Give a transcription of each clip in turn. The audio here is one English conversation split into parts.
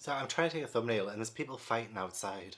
So I'm trying to take a thumbnail and there's people fighting outside.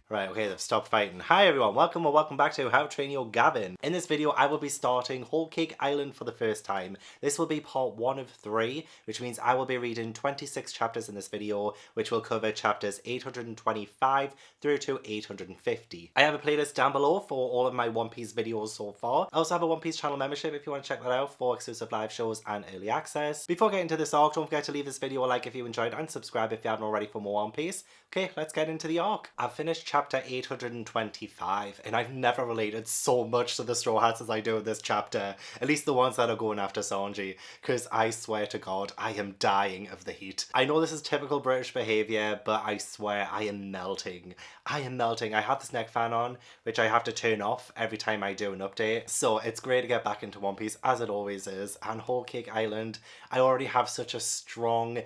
Right, okay, they've stopped fighting. Hi everyone, welcome or welcome back to How to Train Your Gavin. In this video, I will be starting Whole Cake Island for the first time. This will be part 1 of 3, which means I will be reading 26 chapters in this video, which will cover chapters 825 through to 850. I have a playlist down below for all of my One Piece videos so far. I also have a One Piece channel membership if you want to check that out for exclusive live shows and early access. Before getting to this arc, don't forget to leave this video a like if you enjoyed and subscribe if you haven't already for more One Piece. Okay, let's get into the arc. I've finished chapter 825 and I've never related so much to the Straw Hats as I do in this chapter, at least the ones that are going after Sanji, because I swear to God I am dying of the heat. I know this is typical British behaviour, but I swear I am melting. I am melting. I have this neck fan on, which I have to turn off every time I do an update, so it's great to get back into One Piece as it always is. And Whole Cake Island, I already have such a strong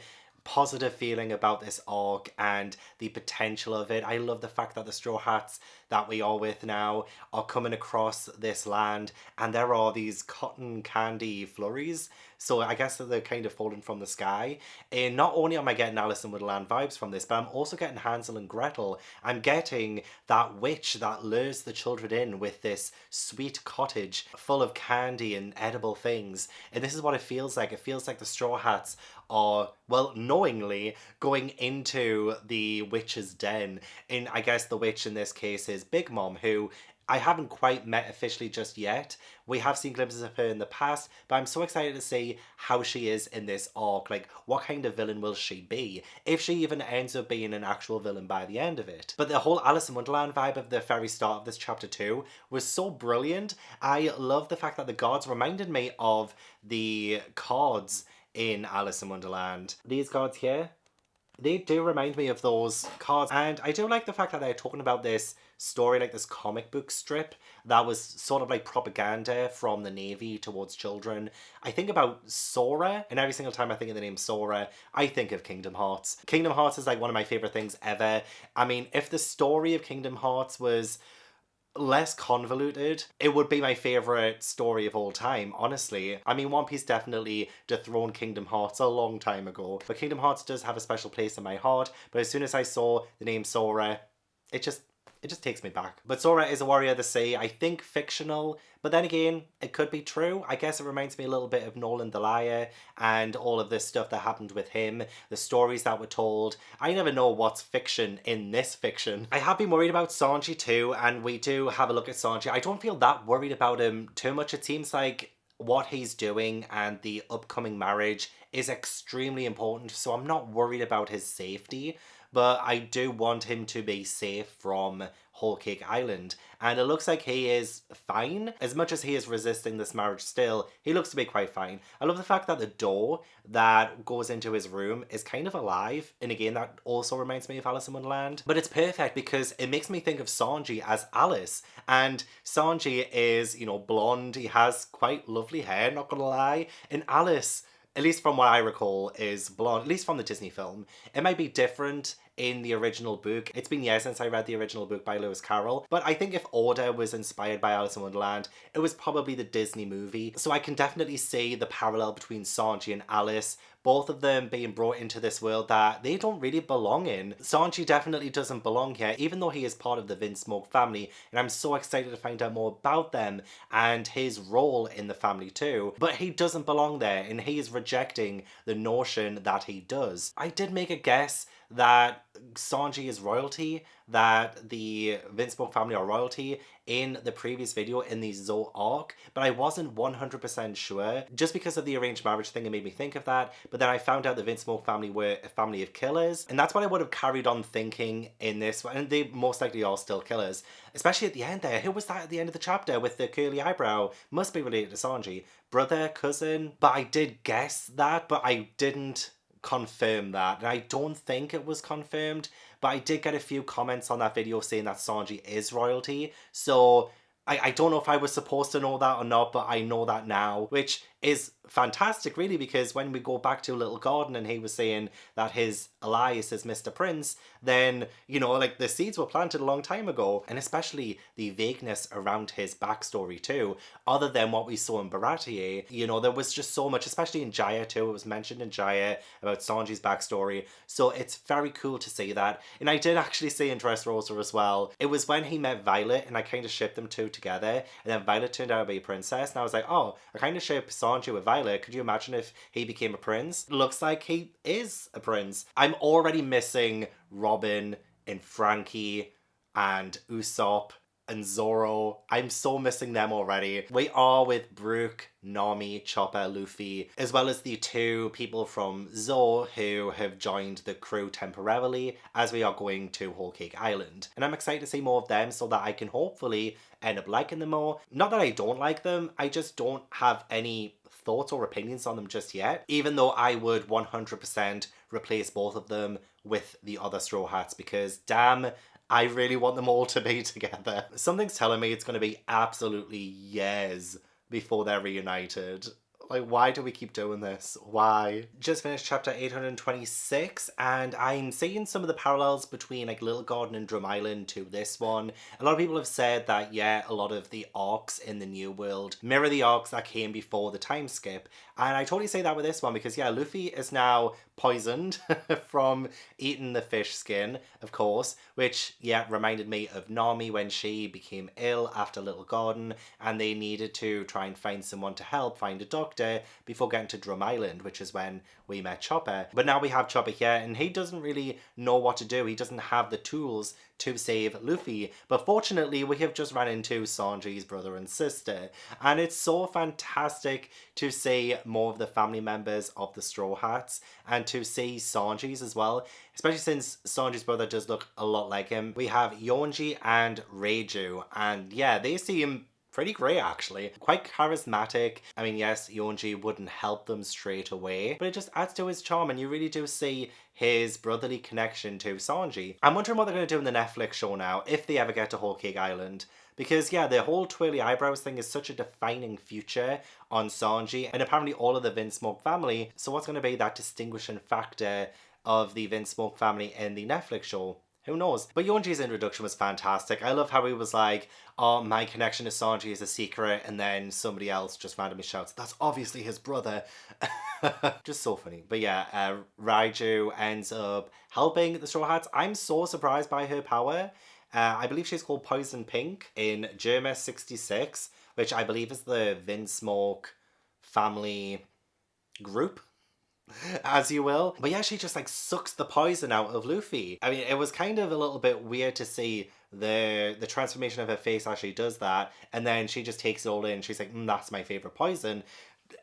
positive feeling about this arc and the potential of it. I love the fact that the Straw Hats that we are with now are coming across this land and there are these cotton candy flurries, so I guess that they're kind of falling from the sky. And not only am I getting Alice in Wonderland vibes from this, but I'm also getting Hansel and Gretel. I'm getting that witch that lures the children in with this sweet cottage full of candy and edible things, and this is what it feels like. It feels like the Straw Hats are, well, knowingly going into the witch's den. And I guess the witch in this case is Big Mom, who I haven't quite met officially just yet. We have seen glimpses of her in the past, but I'm so excited to see how she is in this arc. Like, what kind of villain will she be? If she even ends up being an actual villain by the end of it. But the whole Alice in Wonderland vibe of the very start of this chapter 2 was so brilliant. I love the fact that the gods reminded me of the cards in Alice in Wonderland. These cards here, they do remind me of those cards, and I do like the fact that they're talking about this story, like this comic book strip that was sort of like propaganda from the Navy towards children. I think about Sora, and every single time I think of the name Sora, I think of Kingdom Hearts. Kingdom Hearts is like one of my favourite things ever. I mean, if the story of Kingdom Hearts was less convoluted, it would be my favourite story of all time, honestly. I mean, One Piece definitely dethroned Kingdom Hearts a long time ago, but Kingdom Hearts does have a special place in my heart. But as soon as I saw the name Sora, it just takes me back. But Sora is a warrior of the sea, I think fictional, but then again, it could be true. I guess it reminds me a little bit of Nolan the Liar and all of this stuff that happened with him, the stories that were told. I never know what's fiction in this fiction. I have been worried about Sanji too, and we do have a look at Sanji. I don't feel that worried about him too much. It seems like what he's doing and the upcoming marriage is extremely important, so I'm not worried about his safety. But I do want him to be safe from Whole Cake Island. And it looks like he is fine. As much as he is resisting this marriage still, he looks to be quite fine. I love the fact that the door that goes into his room is kind of alive. And again, that also reminds me of Alice in Wonderland. But it's perfect because it makes me think of Sanji as Alice. And Sanji is, you know, blonde. He has quite lovely hair, not gonna lie. And Alice, at least from what I recall, is blonde, at least from the Disney film. It might be different in the original book. It's been years since I read the original book by Lewis Carroll, but I think if Oda was inspired by Alice in Wonderland, it was probably the Disney movie. So I can definitely see the parallel between Sanji and Alice, both of them being brought into this world that they don't really belong in. Sanji definitely doesn't belong here, even though he is part of the Vinsmoke family, and I'm so excited to find out more about them and his role in the family too. But he doesn't belong there, and he is rejecting the notion that he does. I did make a guess that Sanji is royalty, that the Vinsmoke family are royalty in the previous video in the Zou arc, but I wasn't 100% sure. Just because of the arranged marriage thing, it made me think of that, but then I found out the Vinsmoke family were a family of killers, and that's what I would have carried on thinking in this one, and they most likely are still killers. Especially at the end there, who was that at the end of the chapter with the curly eyebrow? Must be related to Sanji. Brother, cousin? But I did guess that, but I didn't confirm that, and I don't think it was confirmed, but I did get a few comments on that video saying that Sanji is royalty, so I don't know if I was supposed to know that or not, but I know that now, which is fantastic really, because when we go back to Little Garden and he was saying that his Elias is Mr. Prince, then, you know, like the seeds were planted a long time ago, and especially the vagueness around his backstory too, other than what we saw in Baratie, you know, there was just so much, especially in Jaya too, it was mentioned in Jaya about Sanji's backstory, so it's very cool to see that. And I did actually see in Dressrosa as well, it was when he met Violet, and I kind of shipped them two together, and then Violet turned out to be a princess, and I was like, oh, I kind of ship Sanji with Violet. Could you imagine if he became a prince? Looks like he is a prince. I'm already missing Robin and Frankie and Usopp and Zoro. I'm so missing them already. We are with Brook, Nami, Chopper, Luffy, as well as the two people from Zou who have joined the crew temporarily as we are going to Whole Cake Island. And I'm excited to see more of them so that I can hopefully end up liking them more. Not that I don't like them, I just don't have any thoughts or opinions on them just yet, even though I would 100% replace both of them with the other Straw Hats, because damn, I really want them all to be together. Something's telling me it's going to be absolutely years before they're reunited. Like, why do we keep doing this? Why? Just finished chapter 826, and I'm seeing some of the parallels between like Little Garden and Drum Island to this one. A lot of people have said that, yeah, a lot of the arcs in the New World mirror the arcs that came before the time skip. And I totally say that with this one because, yeah, Luffy is now poisoned from eating the fish skin, of course, which, yeah, reminded me of Nami when she became ill after Little Garden and they needed to try and find someone to help find a doctor before getting to Drum Island, which is when we met Chopper. But now we have Chopper here and he doesn't really know what to do. He doesn't have the tools to save Luffy. But fortunately, we have just ran into Sanji's brother and sister. And it's so fantastic to see more of the family members of the Straw Hats and to see Sanji's as well, especially since Sanji's brother does look a lot like him. We have Yonji and Reiju, and yeah, they seem pretty great actually. Quite charismatic. I mean, yes, Yonji wouldn't help them straight away, but it just adds to his charm and you really do see his brotherly connection to Sanji. I'm wondering what they're going to do in the Netflix show now, if they ever get to Whole Cake Island. Because yeah, the whole twirly eyebrows thing is such a defining feature on Sanji, and apparently all of the Vince Smoke family, so what's going to be that distinguishing factor of the Vince Smoke family in the Netflix show? Who knows? But Yonji's introduction was fantastic. I love how he was like, oh, my connection to Sanji is a secret, and then somebody else just randomly shouts, that's obviously his brother. Just so funny. But yeah, Raiju ends up helping the Straw Hats. I'm so surprised by her power. I believe she's called Poison Pink in Germa 66, which I believe is the Vince Smoke family group, as you will. But yeah, she just like sucks the poison out of Luffy. I mean, it was kind of a little bit weird to see the transformation of her face as she does that, and then she just takes it all in. She's like, that's my favorite poison.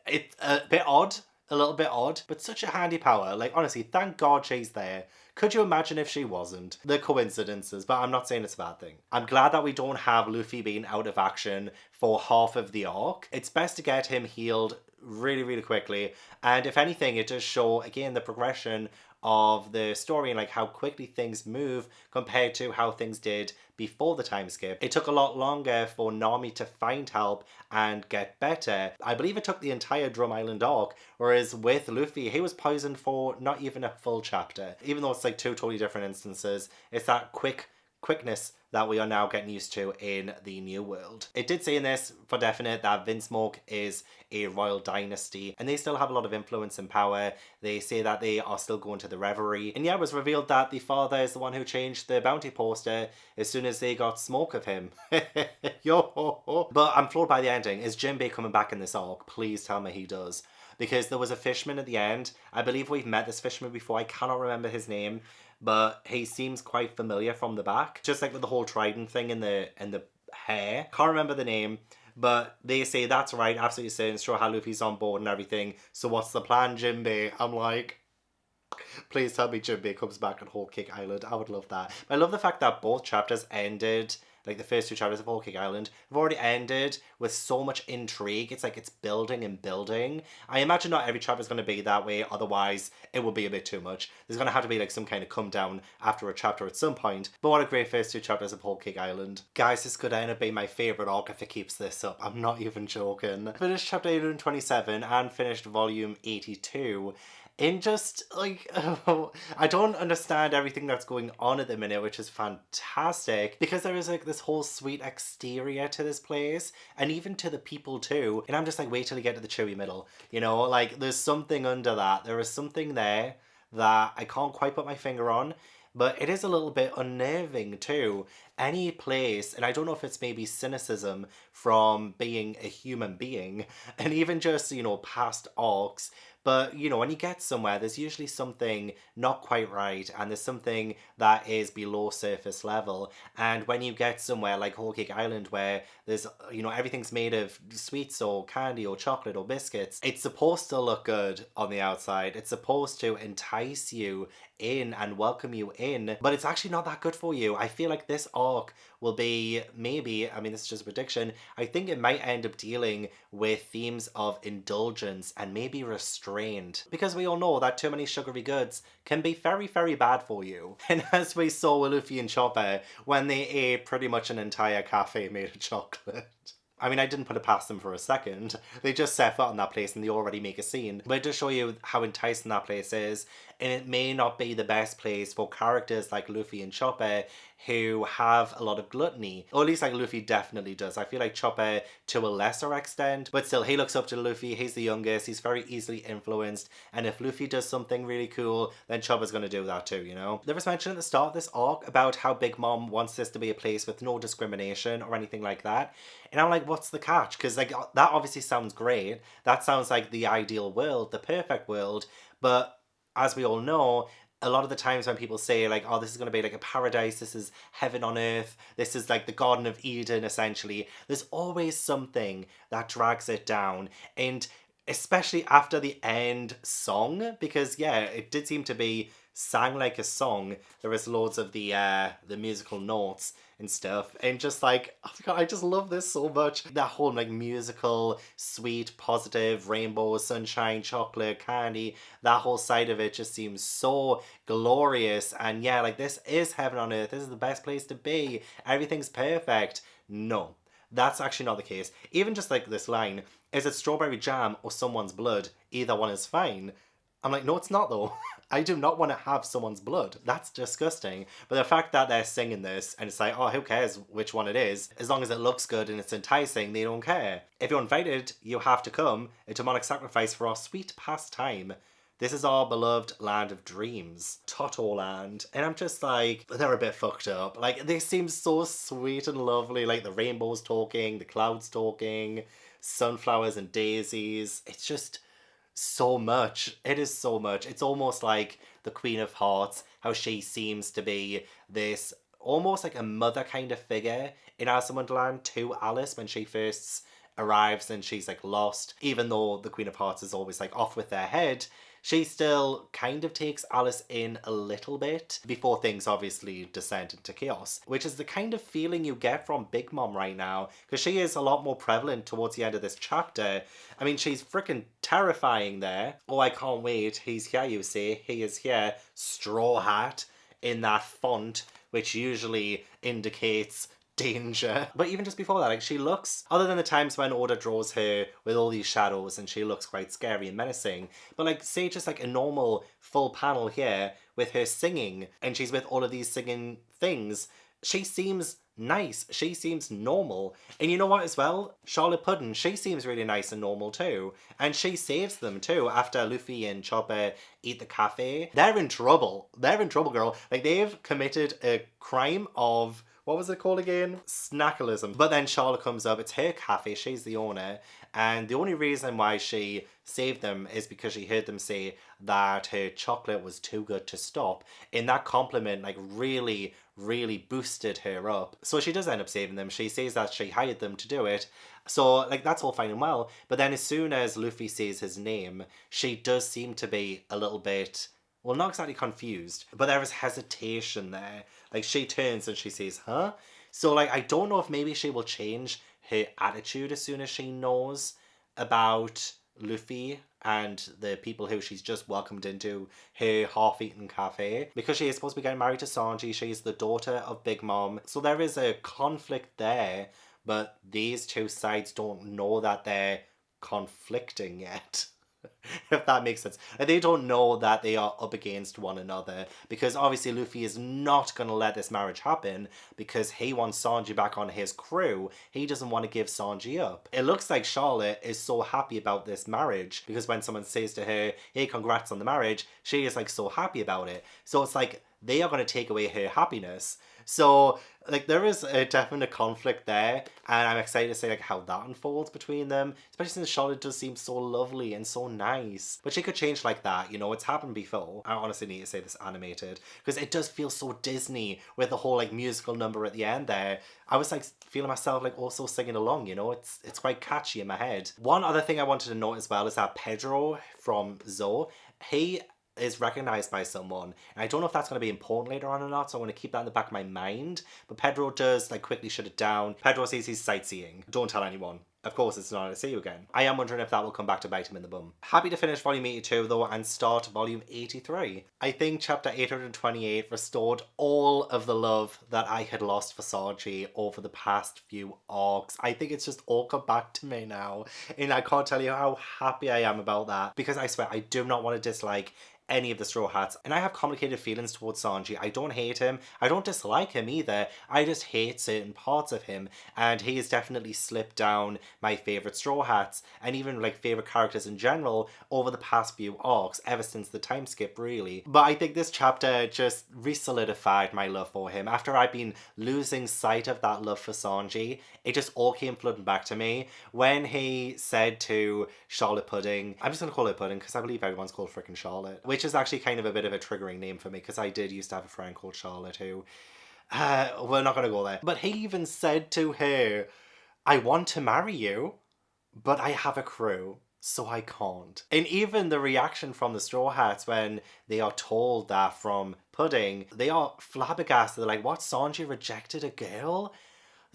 It's a bit odd. A little bit odd, but such a handy power. Like, honestly, thank God she's there. Could you imagine if she wasn't? The coincidences, but I'm not saying it's a bad thing. I'm glad that we don't have Luffy being out of action for half of the arc. It's best to get him healed really, really quickly. And if anything, it does show, again, the progression of the story and like how quickly things move compared to how things did before the time skip. It took a lot longer for Nami to find help and get better. I believe it took the entire Drum Island arc, whereas with Luffy, he was poisoned for not even a full chapter. Even though it's like two totally different instances, it's that quickness that we are now getting used to in the New World. It did say in this for definite that Vince Smoke is a royal dynasty and they still have a lot of influence and power. They say that they are still going to the Reverie. And yeah, it was revealed that the father is the one who changed the bounty poster as soon as they got smoke of him. Yo! But I'm floored by the ending. Is Jinbei coming back in this arc? Please tell me he does. Because there was a fisherman at the end. I believe we've met this fisherman before. I cannot remember his name, but he seems quite familiar from the back. Just like with the whole trident thing in the hair. Can't remember the name, but they say that's right, absolutely certain. Straw Hat Luffy's on board and everything. So what's the plan, Jinbei? I'm like, please tell me Jinbei comes back on Whole Cake Island. I would love that. But I love the fact that both chapters ended like the first 2 chapters of Whole Cake Island, have already ended with so much intrigue. It's like it's building and building. I imagine not every chapter is going to be that way, otherwise it would be a bit too much. There's going to have to be like some kind of come down after a chapter at some point. But what a great first 2 chapters of Whole Cake Island. Guys, this could end up being my favourite arc if it keeps this up. I'm not even joking. Finished chapter 827 and finished volume 82. In just like I don't understand everything that's going on at the minute, which is fantastic, because there is like this whole sweet exterior to this place and even to the people too, and I'm just like, wait till you get to the chewy middle, you know, like there's something under that. There is something there that I can't quite put my finger on, but it is a little bit unnerving too. Any place, and I don't know if it's maybe cynicism from being a human being and even just, you know, past arcs, but, you know, when you get somewhere, there's usually something not quite right, and there's something that is below surface level. And when you get somewhere like Whole Cake Island, where there's, you know, everything's made of sweets or candy or chocolate or biscuits, it's supposed to look good on the outside. It's supposed to entice you in and welcome you in, but it's actually not that good for you. I feel like this arc will be maybe, I mean, this is just a prediction, I think it might end up dealing with themes of indulgence and maybe restraint, because we all know that too many sugary goods can be very, very bad for you. And as we saw with Luffy and Chopper when they ate pretty much an entire cafe made of chocolate. I mean, I didn't put it past them for a second. They just set foot on that place and they already make a scene. But it does show you how enticing that place is. And it may not be the best place for characters like Luffy and Chopper who have a lot of gluttony. Or at least like Luffy definitely does. I feel like Chopper to a lesser extent. But still, he looks up to Luffy. He's the youngest. He's very easily influenced. And if Luffy does something really cool, then Chopper's going to do that too, you know? There was mention at the start of this arc about how Big Mom wants this to be a place with no discrimination or anything like that. And I'm like, what's the catch? Because like that obviously sounds great. That sounds like the ideal world, the perfect world. But as we all know, a lot of the times when people say like, oh, this is going to be like a paradise, this is heaven on earth, this is like the Garden of Eden essentially, there's always something that drags it down. And especially after the end song, because yeah, it did seem to be sang like a song. There was loads of the musical notes and stuff, and just like, oh my god, I just love this so much. That whole like musical, sweet, positive, rainbow, sunshine, chocolate, candy, that whole side of it just seems so glorious. And yeah, like this is heaven on earth, this is the best place to be, everything's perfect. No, that's actually not the case. Even just like this line, is it strawberry jam or someone's blood? Either one is fine. I'm like, no, it's not though. I do not want to have someone's blood. That's disgusting. But the fact that they're singing this and it's like, oh, who cares which one it is? As long as it looks good and it's enticing, they don't care. If you're invited, you have to come. A demonic sacrifice for our sweet pastime. This is our beloved land of dreams. Toto land. And I'm just like, they're a bit fucked up. Like, they seem so sweet and lovely. Like, the rainbows talking, the clouds talking, sunflowers and daisies. It's just so much. It is so much. It's almost like the Queen of Hearts, how she seems to be this almost like a mother kind of figure in Alice in Wonderland to Alice when she first arrives and she's like lost. Even though the Queen of Hearts is always like off with their head, she still kind of takes Alice in a little bit before things obviously descend into chaos, which is the kind of feeling you get from Big Mom right now, because she is a lot more prevalent towards the end of this chapter. I mean, she's freaking terrifying there. Oh, I can't wait. He's here, you see. He is here. Straw Hat in that font, which usually indicates danger. But even just before that, like, she looks, other than the times when Oda draws her with all these shadows and she looks quite scary and menacing, but like, say just like a normal full panel here with her singing and she's with all of these singing things, she seems nice. She seems normal. And you know what as well? Charlotte Puddin', she seems really nice and normal too. And she saves them too after Luffy and Chopper eat the cafe. They're in trouble. They're in trouble, girl. Like, they've committed a crime of, what was it called again? Snackalism. But then Charlotte comes up, it's her cafe, she's the owner, and the only reason why she saved them is because she heard them say that her chocolate was too good to stop. And that compliment like really, really boosted her up. So she does end up saving them. She says that she hired them to do it. So like, that's all fine and well. But then as soon as Luffy says his name, she does seem to be a little bit, well, not exactly confused, but there is hesitation there. Like, she turns and she says, huh? So, like, I don't know if maybe she will change her attitude as soon as she knows about Luffy and the people who she's just welcomed into her half-eaten cafe. Because she is supposed to be getting married to Sanji, she's the daughter of Big Mom. So there is a conflict there, but these two sides don't know that they're conflicting yet. If that makes sense. Like, they don't know that they are up against one another, because obviously Luffy is not going to let this marriage happen because he wants Sanji back on his crew. He doesn't want to give Sanji up. It looks like Charlotte is so happy about this marriage because when someone says to her, hey, congrats on the marriage, she is like so happy about it. So it's like they are going to take away her happiness. So, like, there is a definite conflict there, and I'm excited to see, like, how that unfolds between them, especially since Charlotte does seem so lovely and so nice. But she could change like that, you know, it's happened before. I honestly need to say this animated, because it does feel so Disney with the whole, like, musical number at the end there. I was, like, feeling myself, like, also singing along, you know, it's quite catchy in my head. One other thing I wanted to note as well is that Pedro from Zoe, he is recognized by someone, and I don't know if that's going to be important later on or not, so I want to keep that in the back of my mind. But Pedro does like quickly shut it down. Pedro says he's sightseeing. Don't tell anyone. Of course, it's not to see you again. I am wondering if that will come back to bite him in the bum. Happy to finish volume 82 though and start volume 83. I think chapter 828 restored all of the love that I had lost for Sanji over the past few arcs. I think it's just all come back to me now, and I can't tell you how happy I am about that, because I swear I do not want to dislike any of the Straw Hats, and I have complicated feelings towards Sanji. I don't hate him, I don't dislike him either, I just hate certain parts of him, and he has definitely slipped down my favourite Straw Hats, and even like favourite characters in general over the past few arcs, ever since the time skip really. But I think this chapter just re-solidified my love for him. After I'd been losing sight of that love for Sanji, it just all came flooding back to me when he said to Charlotte Pudding, I'm just going to call her Pudding because I believe everyone's called frickin' Charlotte, which is actually kind of a bit of a triggering name for me because I did used to have a friend called Charlotte who, we're not going to go there. But he even said to her, I want to marry you, but I have a crew, so I can't. And even the reaction from the Straw Hats when they are told that from Pudding, they are flabbergasted. They're like, what, Sanji rejected a girl?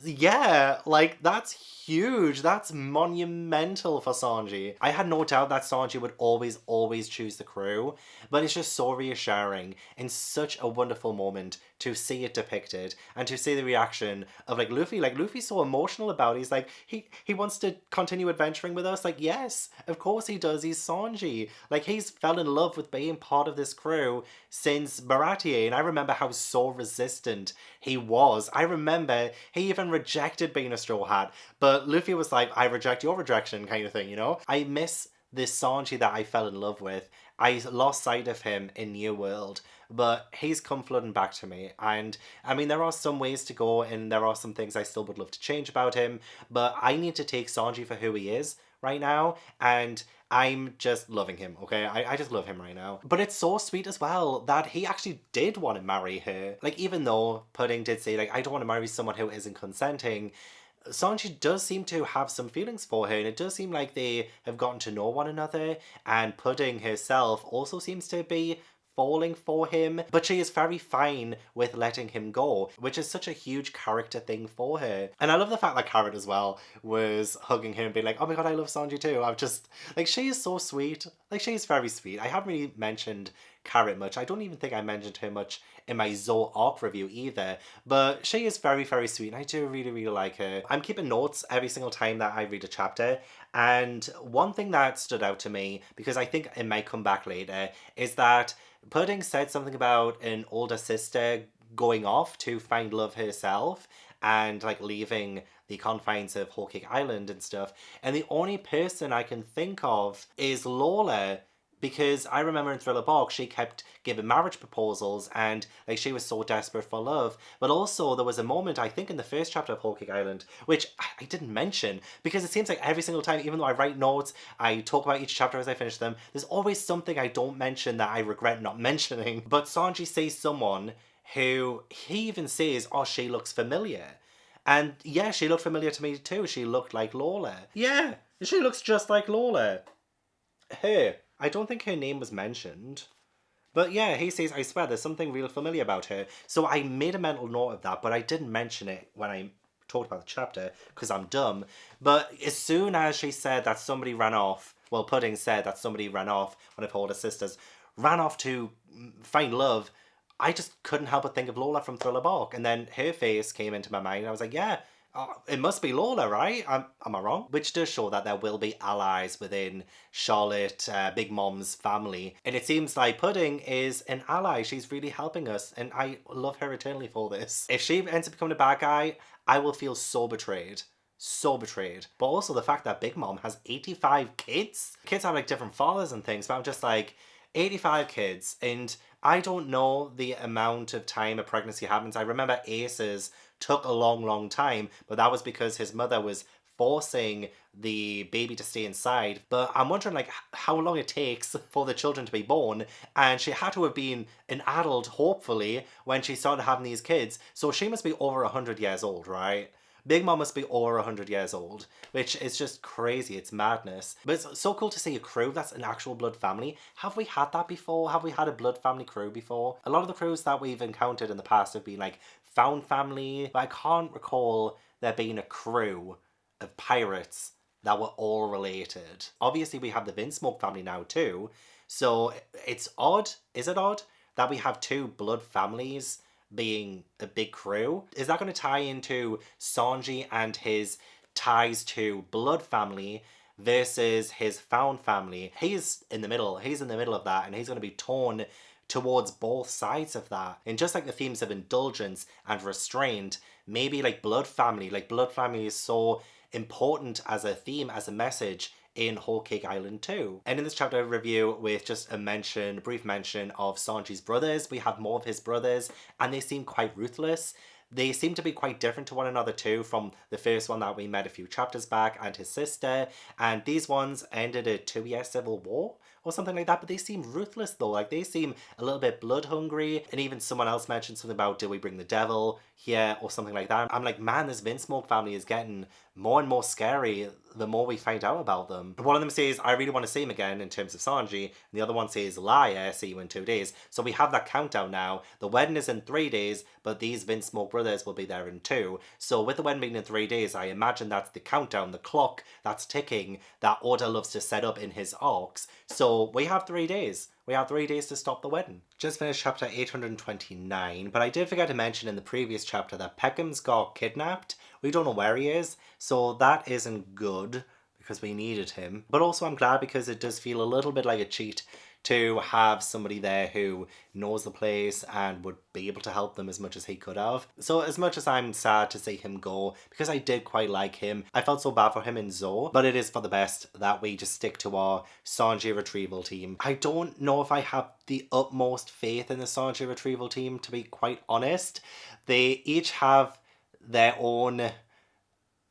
Yeah, like, that's huge. That's monumental for Sanji. I had no doubt that Sanji would always choose the crew, but it's just so reassuring and such a wonderful moment to see it depicted and to see the reaction of like Luffy. Like, Luffy's so emotional about it. He's like, he wants to continue adventuring with us. Like, yes, of course he does. He's Sanji. Like, he's fell in love with being part of this crew since Baratie, and I remember how so resistant he was. I remember he even rejected being a Straw Hat, but Luffy was like, I reject your rejection kind of thing, you know? I miss this Sanji that I fell in love with. I lost sight of him in New World, but he's come flooding back to me. And I mean, there are some ways to go, and there are some things I still would love to change about him, but I need to take Sanji for who he is right now, and I'm just loving him, okay? I just love him right now. But it's so sweet as well that he actually did want to marry her. Like, even though Pudding did say, like, I don't want to marry someone who isn't consenting, Sanji does seem to have some feelings for her, and it does seem like they have gotten to know one another, and Pudding herself also seems to be falling for him, but she is very fine with letting him go, which is such a huge character thing for her. And I love the fact that Carrot as well was hugging her and being like, oh my god, I love Sanji too. I'm just, like, she is so sweet. Like, she's very sweet. I haven't really mentioned Carrot much. I don't even think I mentioned her much in my Zoe arc review either, but she is very, very sweet, and I do really like her. I'm keeping notes every single time that I read a chapter, and one thing that stood out to me, because I think it might come back later, is that Pudding said something about an older sister going off to find love herself and like leaving the confines of Whole Cake Island and stuff, and the only person I can think of is Lola, because I remember in Thriller Bark she kept giving marriage proposals and like she was so desperate for love. But also there was a moment, I think in the first chapter of Whole Cake Island, which I didn't mention because it seems like every single time, even though I write notes, I talk about each chapter as I finish them, there's always something I don't mention that I regret not mentioning. But Sanji sees someone who he even says, oh, she looks familiar. And yeah, she looked familiar to me too. She looked like Lola. Yeah, she looks just like Lola. Her. I don't think her name was mentioned. But yeah, he says, I swear, there's something real familiar about her. So I made a mental note of that, but I didn't mention it when I talked about the chapter because I'm dumb. But as soon as she said that somebody ran off, well, Pudding said that somebody ran off, one of her older sisters, ran off to find love, I just couldn't help but think of Lola from Thriller Bark. And then her face came into my mind, and I was like, yeah, it must be Lola, right? Am I wrong? Which does show that there will be allies within Charlotte, Big Mom's family. And it seems like Pudding is an ally. She's really helping us. And I love her eternally for this. If she ends up becoming a bad guy, I will feel so betrayed. So betrayed. But also the fact that Big Mom has 85 kids. Kids have like different fathers and things, but I'm just like, 85 kids. And I don't know the amount of time a pregnancy happens. I remember Ace's took a long time, but that was because his mother was forcing the baby to stay inside. But I'm wondering like how long it takes for the children to be born, and she had to have been an adult hopefully when she started having these kids, so she must be over 100 years old, right? Big Mom must be over 100 years old, which is just crazy. It's madness. But it's so cool to see a crew that's an actual blood family. Have we had that before? Have we had a blood family crew before? A lot of the crews that we've encountered in the past have been like found family, but I can't recall there being a crew of pirates that were all related. Obviously, we have the Vinsmoke family now too, so it's odd. Is it odd that we have two blood families being a big crew? Is that going to tie into Sanji and his ties to blood family versus his found family? He's in the middle. He's in the middle of that, and he's going to be torn towards both sides of that. And just like the themes of indulgence and restraint, maybe like blood family is so important as a theme, as a message in Whole Cake Island too. And in this chapter review with just a brief mention of Sanji's brothers, we have more of his brothers and they seem quite ruthless. They seem to be quite different to one another too, from the first one that we met a few chapters back and his sister. And these ones ended a 2-year civil war or something like that, but they seem ruthless though. Like they seem a little bit blood hungry. And even someone else mentioned something about, did we bring the devil here or something like that? I'm like, man, this Vinsmoke family is getting more and more scary the more we find out about them. One of them says, I really want to see him again in terms of Sanji. And the other one says, liar, see you in 2 days. So we have that countdown now. The wedding is in 3 days, but these Vinsmoke brothers will be there in 2. So with the wedding being in 3 days, I imagine that's the countdown, the clock that's ticking that Oda loves to set up in his arcs. So we have 3 days. We have 3 days to stop the wedding. Just finished chapter 829, but I did forget to mention in the previous chapter that Peckham's got kidnapped. We don't know where he is, so that isn't good because we needed him. But also I'm glad because it does feel a little bit like a cheat to have somebody there who knows the place and would be able to help them as much as he could have. So as much as I'm sad to see him go, because I did quite like him, I felt so bad for him and Zoe, but it is for the best that we just stick to our Sanji retrieval team. I don't know if I have the utmost faith in the Sanji retrieval team, to be quite honest. They each have their own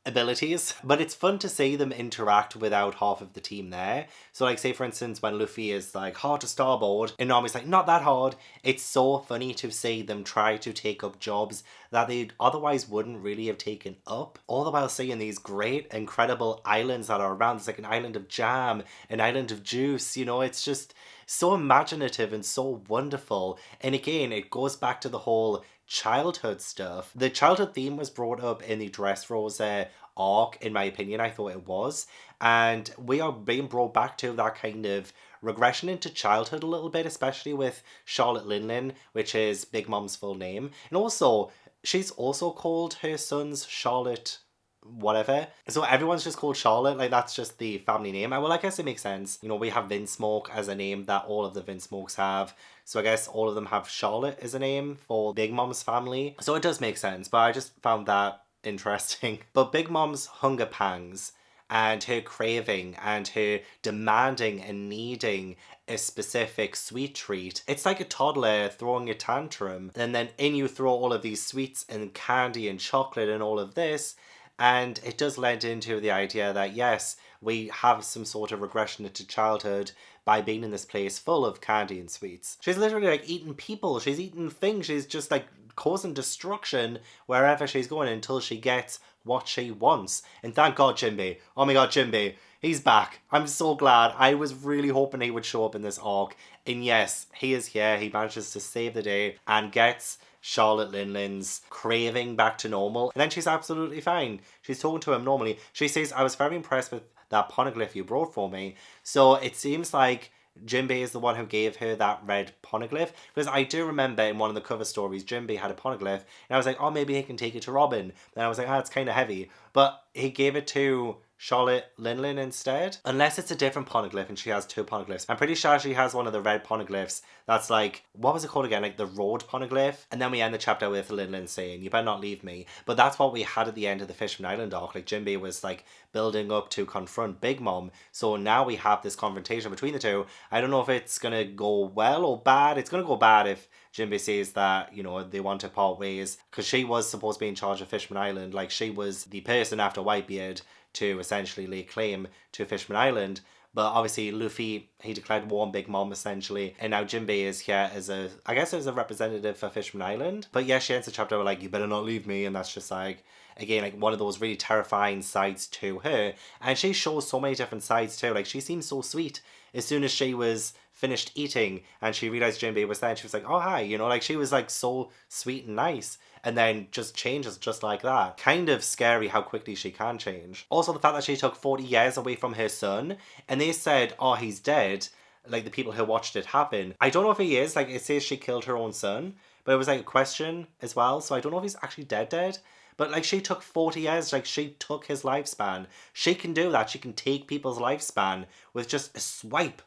abilities, but it's fun to see them interact without half of the team there. So like say for instance when Luffy is like hard to starboard and Nami's like not that hard, it's so funny to see them try to take up jobs that they otherwise wouldn't really have taken up, all the while seeing these great incredible islands that are around. It's like an island of jam, an island of juice, you know, it's just so imaginative and so wonderful. And again, it goes back to the whole childhood stuff. The childhood theme was brought up in the Dressrosa arc, in my opinion. I thought it was. And we are being brought back to that kind of regression into childhood a little bit, especially with Charlotte Linlin, which is Big Mom's full name. And also, she's also called her sons Charlotte whatever. So everyone's just called Charlotte, like that's just the family name. Well, I guess it makes sense. You know, we have Vinsmoke as a name that all of the Vinsmokes have. So I guess all of them have Charlotte as a name for Big Mom's family. So it does make sense, but I just found that interesting. But Big Mom's hunger pangs and her craving and her demanding and needing a specific sweet treat. It's like a toddler throwing a tantrum, and then in you throw all of these sweets and candy and chocolate and all of this. And it does lend into the idea that yes, we have some sort of regression into childhood by being in this place full of candy and sweets. She's literally like eating people, she's eating things, she's just like causing destruction wherever she's going until she gets what she wants. And thank God, Jinbei. Oh my God, Jinbei. He's back. I'm so glad. I was really hoping he would show up in this arc. And yes, he is here. He manages to save the day and gets Charlotte Linlin's craving back to normal. And then she's absolutely fine. She's talking to him normally. She says, I was very impressed with that poneglyph you brought for me. So it seems like Jinbei is the one who gave her that red poneglyph, because I do remember in one of the cover stories Jinbei had a poneglyph and I was like, oh, maybe he can take it to Robin. Then I was like, it's kind of heavy, but he gave it to Charlotte Linlin instead, unless it's a different poneglyph and she has two poneglyphs. I'm pretty sure she has one of the red poneglyphs that's like, what was it called again, like the road poneglyph. And then we end the chapter with Linlin saying, you better not leave me. But that's what we had at the end of the Fisherman Island arc. Like Jinbei was like building up to confront Big Mom, so now we have this confrontation between the two. I don't know if it's gonna go well or bad. It's gonna go bad if Jinbei says that, you know, they want to part ways, because she was supposed to be in charge of Fisherman Island. Like, she was the person after Whitebeard to essentially lay claim to Fisherman Island. But obviously Luffy, he declared war on Big Mom essentially, and now Jinbei is here as a, I guess as a representative for Fisherman Island. But yeah, she ends the chapter with like, you better not leave me, and that's just like, again, like one of those really terrifying sides to her. And she shows so many different sides too. Like, she seems so sweet. As soon as she was finished eating and she realized Jinbei was there, and she was like, oh hi, you know, like she was like so sweet and nice, and then just changes just like that. Kind of scary how quickly she can change. Also the fact that she took 40 years away from her son, and they said, oh, he's dead, like the people who watched it happen. I don't know if he is, like it says she killed her own son, but it was like a question as well, so I don't know if he's actually dead. But like, she took 40 years, like she took his lifespan. She can do that. She can take people's lifespan with just a swipe.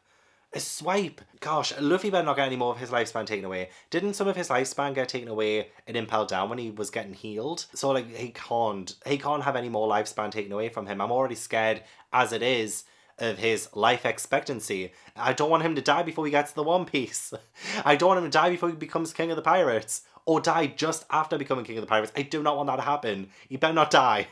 A swipe. Gosh, Luffy better not get any more of his lifespan taken away. Didn't some of his lifespan get taken away and Impel Down when he was getting healed? So like, he can't have any more lifespan taken away from him. I'm already scared as it is of his life expectancy. I don't want him to die before he gets the One Piece. I don't want him to die before he becomes King of the Pirates, or die just after becoming King of the Pirates. I do not want that to happen. He better not die.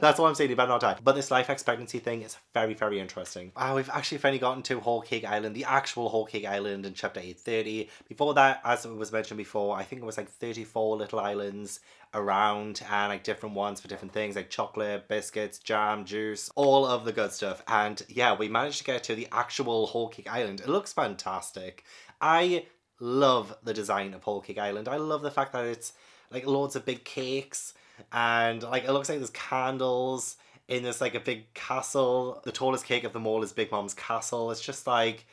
That's all I'm saying, he better not die. But this life expectancy thing is very, very interesting. We've actually finally gotten to Whole Cake Island, the actual Whole Cake Island in chapter 830. Before that, as it was mentioned before, I think it was like 34 little islands around, and like different ones for different things, like chocolate, biscuits, jam, juice, all of the good stuff. And yeah, we managed to get to the actual Whole Cake Island. It looks fantastic. I love the design of Whole Cake Island. I love the fact that it's like loads of big cakes, and like it looks like there's candles in this like a big castle. The tallest cake of them all is Big Mom's castle. It's just like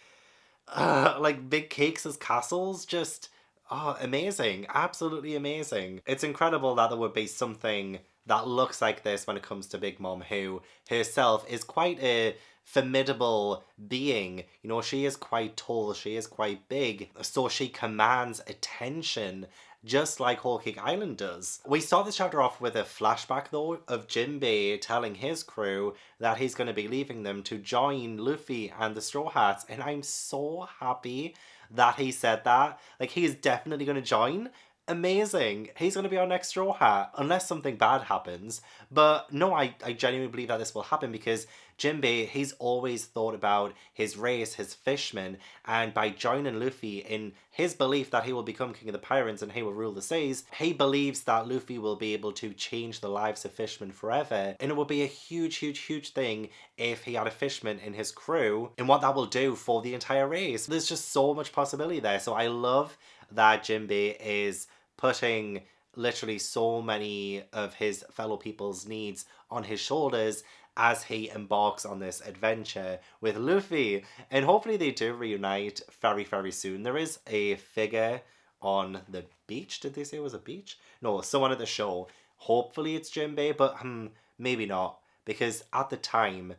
big cakes as castles. Just amazing, absolutely amazing. It's incredible that there would be something that looks like this when it comes to Big Mom, who herself is quite a formidable being. You know, she is quite tall, she is quite big, so she commands attention just like Whole Cake Island does. We start this chapter off with a flashback though of Jinbei telling his crew that he's going to be leaving them to join Luffy and the Straw Hats, and I'm so happy that he said that. Like, he is definitely going to join. Amazing. He's going to be our next Straw Hat, unless something bad happens. But no, I genuinely believe that this will happen, because Jinbei, he's always thought about his race, his fishmen, and by joining Luffy in his belief that he will become King of the Pirates and he will rule the seas, he believes that Luffy will be able to change the lives of fishmen forever. And it would be a huge, huge, huge thing if he had a fishman in his crew, and what that will do for the entire race. There's just so much possibility there. So I love that Jinbei is putting literally so many of his fellow people's needs on his shoulders as he embarks on this adventure with Luffy. And hopefully they do reunite very, very soon. There is a figure on the beach. Did they say it was a beach? No, someone at the show. Hopefully it's Jinbei, but maybe not. Because at the time,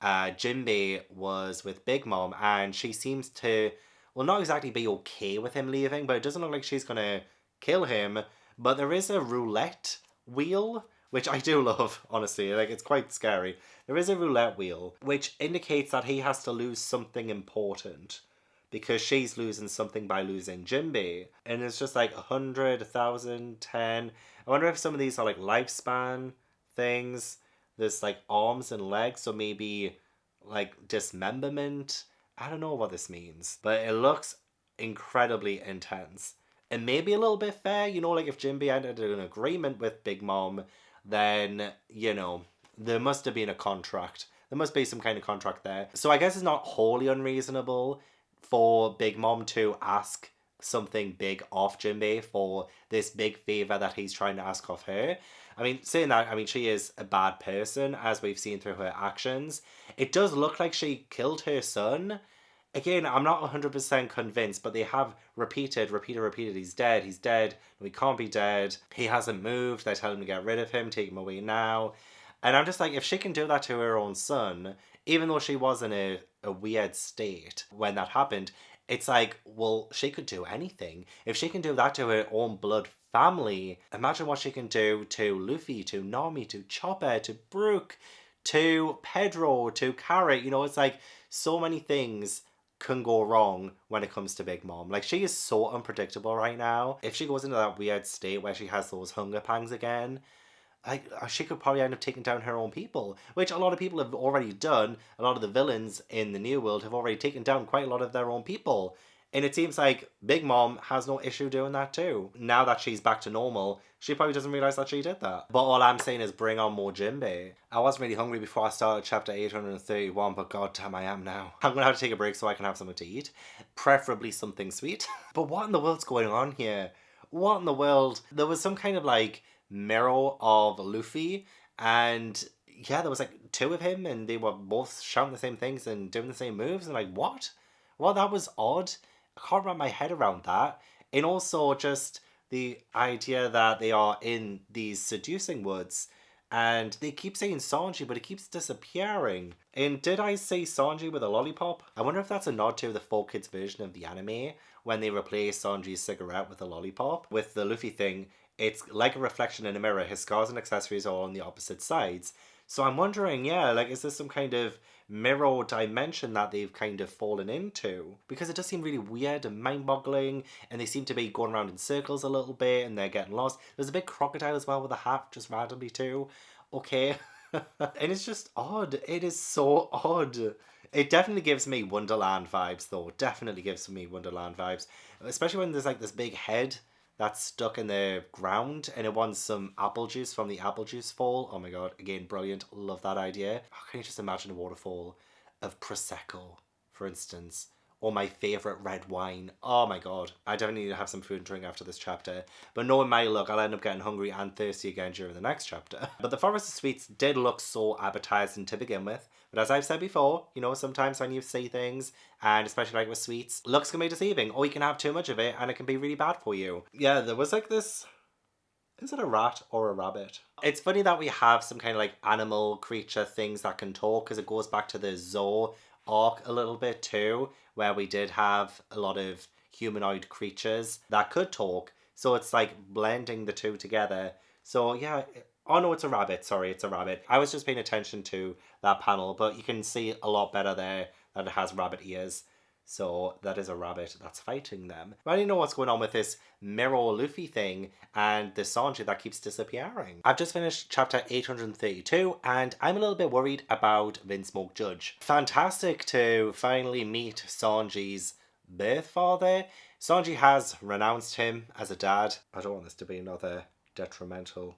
Jinbei was with Big Mom, and she seems to, well, not exactly be okay with him leaving, but it doesn't look like she's gonna kill him. But there is a roulette wheel, which I do love, honestly. Like, it's quite scary. There is a roulette wheel, which indicates that he has to lose something important, because she's losing something by losing Jinbei. And it's just like 100, 1,000, 10. I wonder if some of these are like lifespan things. There's like arms and legs, so maybe like dismemberment. I don't know what this means, but it looks incredibly intense. And maybe a little bit fair, you know, like if Jinbei entered an agreement with Big Mom then, you know, there must have been a contract. There must be some kind of contract there. So I guess it's not wholly unreasonable for Big Mom to ask something big off Jinbei for this big favor that he's trying to ask of her. I mean, saying that, I mean, she is a bad person, as we've seen through her actions. It does look like she killed her son. Again, I'm not 100% convinced, but they have repeated, he's dead, no, he can't be dead, he hasn't moved, they're telling him to get rid of him, take him away now. And I'm just like, if she can do that to her own son, even though she was in a weird state when that happened, it's like, well, she could do anything. If she can do that to her own blood family, imagine what she can do to Luffy, to Nami, to Chopper, to Brook, to Pedro, to Carrot. You know, it's like so many things can go wrong when it comes to Big Mom. Like, she is so unpredictable right now. If she goes into that weird state where she has those hunger pangs again, like, she could probably end up taking down her own people, which a lot of people have already done. A lot of the villains in the New World have already taken down quite a lot of their own people. And it seems like Big Mom has no issue doing that too. Now that she's back to normal, she probably doesn't realise that she did that. But all I'm saying is bring on more Jinbei. I was really hungry before I started chapter 831, but goddamn I am now. I'm gonna have to take a break so I can have something to eat. Preferably something sweet. But what in the world's going on here? What in the world? There was some kind of like mirror of Luffy, and yeah, there was like two of him, and they were both shouting the same things and doing the same moves, and like, what? Well, that was odd. I can't wrap my head around that. And also just the idea that they are in these seducing woods, and they keep saying Sanji, but it keeps disappearing. And did I say Sanji with a lollipop? I wonder if that's a nod to the 4Kids version of the anime, when they replace Sanji's cigarette with a lollipop. With the Luffy thing, it's like a reflection in a mirror. His scars and accessories are on the opposite sides. So I'm wondering, yeah, like, is this some kind of mirror dimension that they've kind of fallen into? Because it does seem really weird and mind-boggling, and they seem to be going around in circles a little bit, and they're getting lost. There's a big crocodile as well with a hat, just randomly too. Okay. And it's just odd. It is so odd. It definitely gives me Wonderland vibes, though. Definitely gives me Wonderland vibes. Especially when there's like this big head that's stuck in the ground and it wants some apple juice from the apple juice fall. Oh my god, again, brilliant. Love that idea. Oh, can you just imagine a waterfall of Prosecco, for instance? Or my favourite red wine. Oh my god. I definitely need to have some food and drink after this chapter. But knowing my luck, I'll end up getting hungry and thirsty again during the next chapter. But the Forest of Sweets did look so appetizing to begin with. But as I've said before, you know, sometimes when you see things, and especially like with sweets, looks can be deceiving. Or you can have too much of it and it can be really bad for you. Yeah, there was like this... Is it a rat or a rabbit? It's funny that we have some kind of like animal creature things that can talk, because it goes back to the Zoo arc a little bit too, where we did have a lot of humanoid creatures that could talk. So it's like blending the two together. So yeah, oh no, it's a rabbit. Sorry, it's a rabbit. I was just paying attention to that panel, but you can see a lot better there that it has rabbit ears. So that is a rabbit that's fighting them. But I don't know what's going on with this mirror Luffy thing and the Sanji that keeps disappearing. I've just finished chapter 832 and I'm a little bit worried about Vinsmoke Judge. Fantastic to finally meet Sanji's birth father. Sanji has renounced him as a dad. I don't want this to be another detrimental...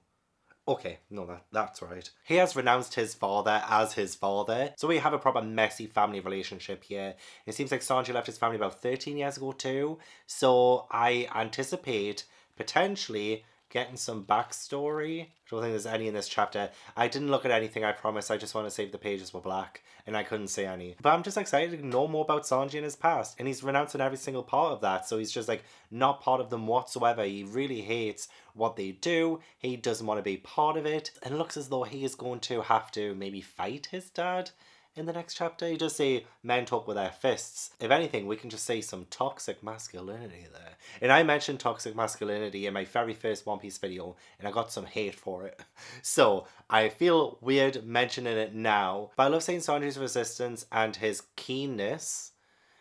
Okay, no, that's right. He has renounced his father as his father. So we have a proper messy family relationship here. It seems like Sanji left his family about 13 years ago too. So I anticipate potentially getting some backstory. I don't think there's any in this chapter. I didn't look at anything, I promise. I just want to save the pages were black. And I couldn't see any. But I'm just excited to know more about Sanji and his past. And he's renouncing every single part of that. So he's just like not part of them whatsoever. He really hates what they do. He doesn't want to be part of it. And it looks as though he is going to have to maybe fight his dad in the next chapter. He does say men talk with their fists. If anything, we can just say some toxic masculinity there. And I mentioned toxic masculinity in my very first One Piece video, and I got some hate for it. So I feel weird mentioning it now. But I love seeing Sanji's resistance and his keenness,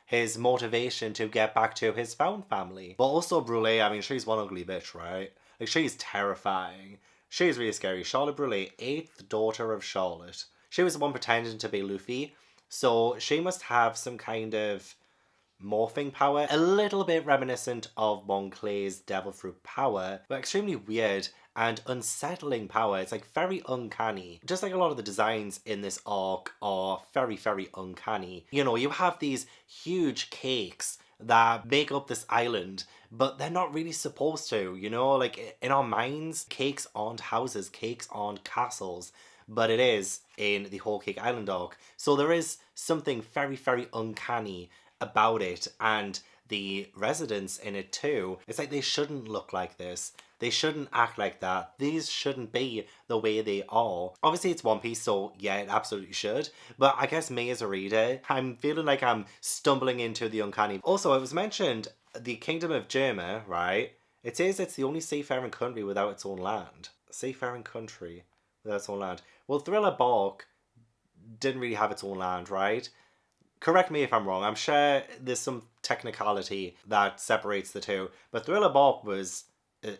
his motivation to get back to his found family. But also Brule, I mean, she's one ugly bitch, right? Like, she's terrifying. She's really scary. Charlotte Brule, 8th daughter of Charlotte. She was the one pretending to be Luffy, so she must have some kind of morphing power, a little bit reminiscent of Bon Clay's Devil Fruit power, but extremely weird. and unsettling power. It's like very uncanny. Just like a lot of the designs in this arc are very, very uncanny. You know, you have these huge cakes that make up this island, but they're not really supposed to, you know? Like, in our minds, cakes aren't houses, cakes aren't castles, but it is in the Whole Cake Island arc. So there is something very, very uncanny about it, and the residents in it too. It's like they shouldn't look like this. They shouldn't act like that. These shouldn't be the way they are. Obviously, it's One Piece, so yeah, it absolutely should. But I guess me as a reader, I'm feeling like I'm stumbling into the uncanny. Also, it was mentioned the Kingdom of Germa, right? It says it's the only seafaring country without its own land. Seafaring country without its own land. Well, Thriller Bark didn't really have its own land, right? Correct me if I'm wrong. I'm sure there's some technicality that separates the two. But Thriller Bark was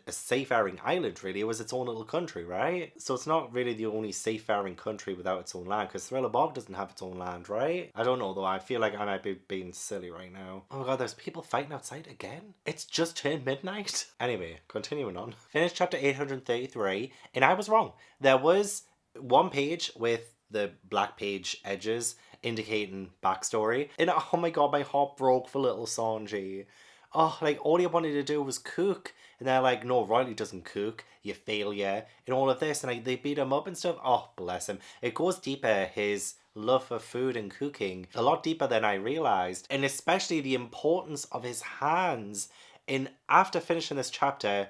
a seafaring island, really. It was its own little country, right? So it's not really the only seafaring country without its own land, because Thriller Bark doesn't have its own land, right? I don't know, though. I feel like I might be being silly right now. Oh my god, there's people fighting outside again? It's just turned midnight? Anyway, continuing on. Finished chapter 833, and I was wrong. There was one page with the black page edges indicating backstory, and oh my god, my heart broke for little Sanji. Oh, like, all he wanted to do was cook. And they're like, no, Riley doesn't cook, you failure, and all of this. And like, they beat him up and stuff. Oh, bless him. It goes deeper, his love for food and cooking, a lot deeper than I realised. And especially the importance of his hands. And after finishing this chapter,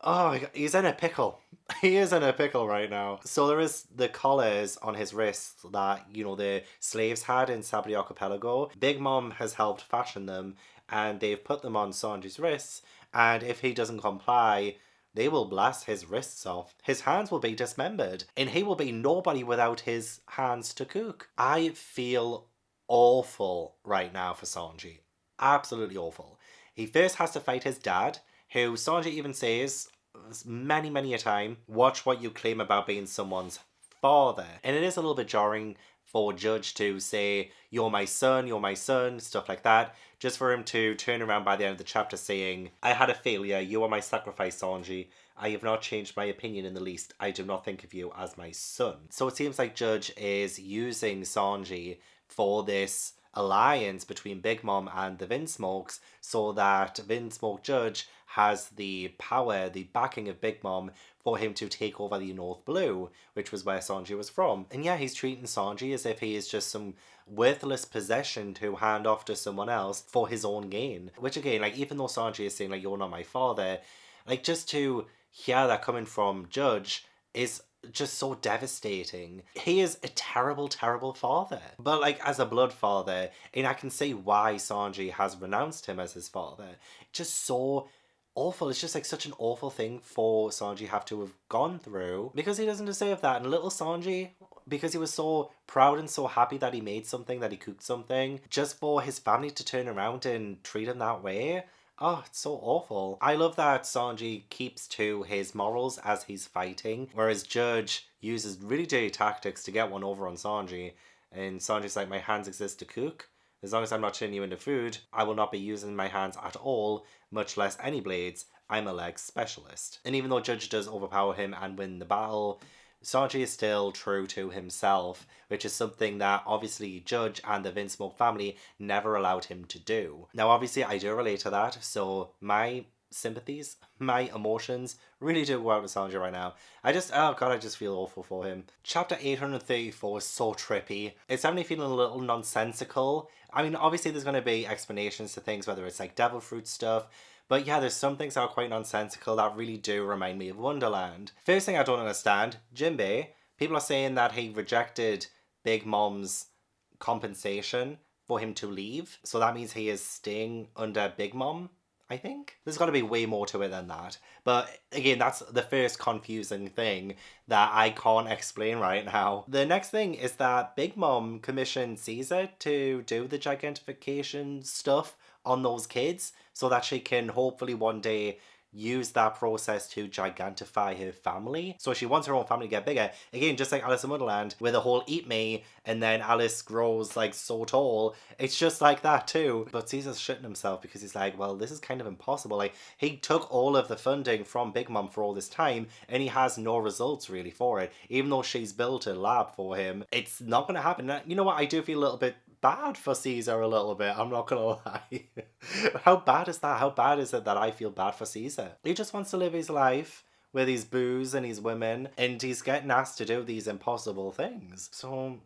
oh my god, he's in a pickle. He is in a pickle right now. So there is the collars on his wrists that, you know, the slaves had in Sabri Archipelago. Big Mom has helped fashion them, and they've put them on Sanji's wrists. And if he doesn't comply, they will blast his wrists off. His hands will be dismembered, and he will be nobody without his hands to cook. I feel awful right now for Sanji. Absolutely awful. He first has to fight his dad, who Sanji even says many a time, watch what you claim about being someone's father. And it is a little bit jarring for Judge to say, you're my son, stuff like that, just for him to turn around by the end of the chapter saying, I had a failure, you are my sacrifice, Sanji. I have not changed my opinion in the least. I do not think of you as my son. So it seems like Judge is using Sanji for this alliance between Big Mom and the Vinsmokes, so that Vinsmoke Judge has the power, the backing of Big Mom for him to take over the North Blue, which was where Sanji was from. And yeah, he's treating Sanji as if he is just some worthless possession to hand off to someone else for his own gain. Which again, like, even though Sanji is saying, like, you're not my father, like, just to hear that coming from Judge is just so devastating. He is a terrible father. But like, as a blood father, and I can see why Sanji has renounced him as his father. Just so awful. It's just like such an awful thing for Sanji have to have gone through, because he doesn't deserve that. And little Sanji, because he was so proud and so happy that he made something, that he cooked something, just for his family to turn around and treat him that way. Oh, it's so awful. I love that Sanji keeps to his morals as he's fighting, whereas Judge uses really dirty tactics to get one over on Sanji. And Sanji's like, my hands exist to cook. As long as I'm not turning you into food, I will not be using my hands at all, much less any blades. I'm a leg specialist. And even though Judge does overpower him and win the battle, Sanji is still true to himself, which is something that obviously Judge and the Vinsmoke family never allowed him to do. Now obviously I do relate to that, so my sympathies, my emotions really do go out to Sanji right now. I just feel awful for him. Chapter 834 is so trippy. It's definitely feeling a little nonsensical. I mean, obviously there's going to be explanations to things, whether it's like devil fruit stuff, but yeah, there's some things that are quite nonsensical that really do remind me of Wonderland. First thing I don't understand, Jinbei, people are saying that he rejected Big Mom's compensation for him to leave, so that means he is staying under Big Mom, I think. There's got to be way more to it than that. But again, that's the first confusing thing that I can't explain right now. The next thing is that Big Mom commissioned Caesar to do the gigantification stuff on those kids so that she can hopefully one day use that process to gigantify her family. So she wants her own family to get bigger. Again, just like Alice in Wonderland, with the whole eat me, and then Alice grows like so tall. It's just like that too. But Caesar's shitting himself because he's like, well, this is kind of impossible. Like, he took all of the funding from Big Mom for all this time, and he has no results really for it. Even though she's built a lab for him, it's not going to happen. You know what? I do feel a little bit bad for Caesar a little bit, I'm not gonna lie. How bad is that? How bad is it that I feel bad for Caesar? He just wants to live his life with his booze and his women, and he's getting asked to do these impossible things. So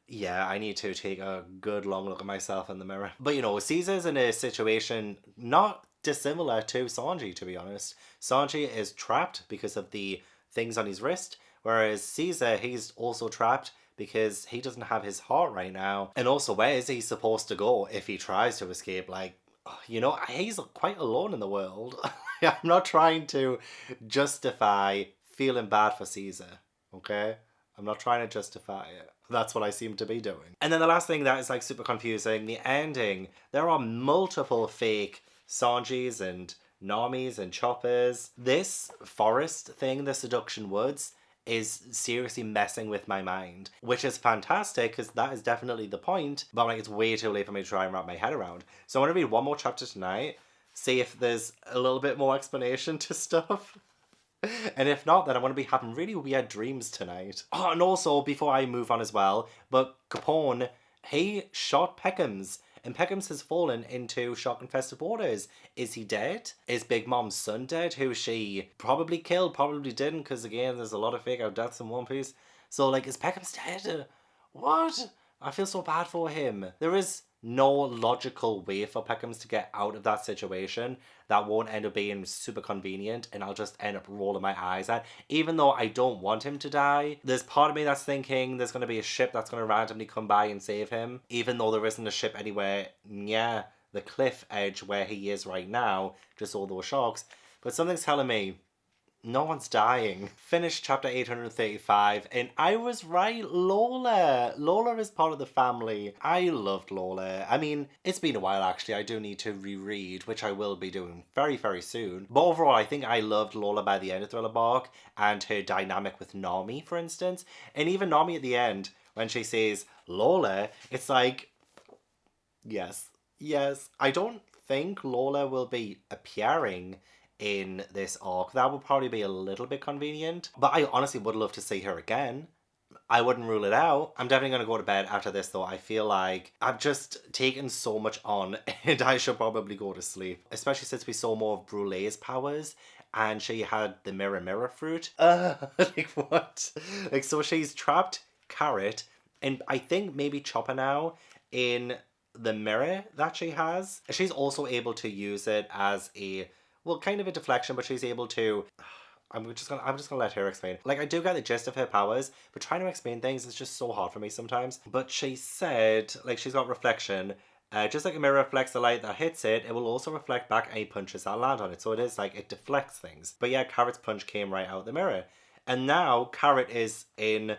yeah, I need to take a good long look at myself in the mirror. But you know, Caesar's in a situation not dissimilar to Sanji, to be honest. Sanji is trapped because of the things on his wrist, whereas Caesar, he's also trapped because he doesn't have his heart right now. And also, where is he supposed to go if he tries to escape? Like, you know, he's quite alone in the world. I'm not trying to justify feeling bad for Caesar, okay? I'm not trying to justify it. That's what I seem to be doing. And then the last thing that is like super confusing, the ending. There are multiple fake Sanjis and Namis and Choppers. This forest thing, the Seduction Woods, is seriously messing with my mind, which is fantastic because that is definitely the point, but like it's way too late for me to try and wrap my head around. So I want to read one more chapter tonight, see if there's a little bit more explanation to stuff. And if not, then I'm going to be having really weird dreams tonight. Oh, and also, before I move on as well, but Capone, he shot Peckham's, and Peckham's has fallen into shock-infested waters. Is he dead? Is Big Mom's son dead, who she probably killed, probably didn't, because again, there's a lot of fake-out deaths in One Piece. So, like, is Peckham's dead? What? I feel so bad for him. There is no logical way for Peckham's to get out of that situation that won't end up being super convenient, and I'll just end up rolling my eyes at. Even though I don't want him to die, there's part of me that's thinking there's going to be a ship that's going to randomly come by and save him, even though there isn't a ship anywhere near the cliff edge where he is right now, just all those sharks. But something's telling me no one's dying. Finished chapter 835, and I was right, Lola. Lola is part of the family. I loved Lola. I mean, it's been a while actually. I do need to reread, which I will be doing very, very soon. But overall, I think I loved Lola by the end of Thriller Bark, and her dynamic with Nami, for instance. And even Nami at the end, when she says Lola, it's like, yes, yes. I don't think Lola will be appearing in this arc. That would probably be a little bit convenient, but I honestly would love to see her again. I wouldn't rule it out. I'm definitely going to go to bed after this though. I feel like I've just taken so much on and I should probably go to sleep. Especially since we saw more of Brulee's powers and she had the mirror fruit. Like what? Like, so she's trapped Carrot and I think maybe Chopper now in the mirror that she has. She's also able to use it as a, well, kind of a deflection, but she's able to, I'm just gonna let her explain. Like, I do get the gist of her powers, but trying to explain things is just so hard for me sometimes. But she said, like, she's got reflection. Just like a mirror reflects the light that hits it, it will also reflect back any punches that land on it. So it is like, it deflects things. But yeah, Carrot's punch came right out the mirror. And now Carrot is in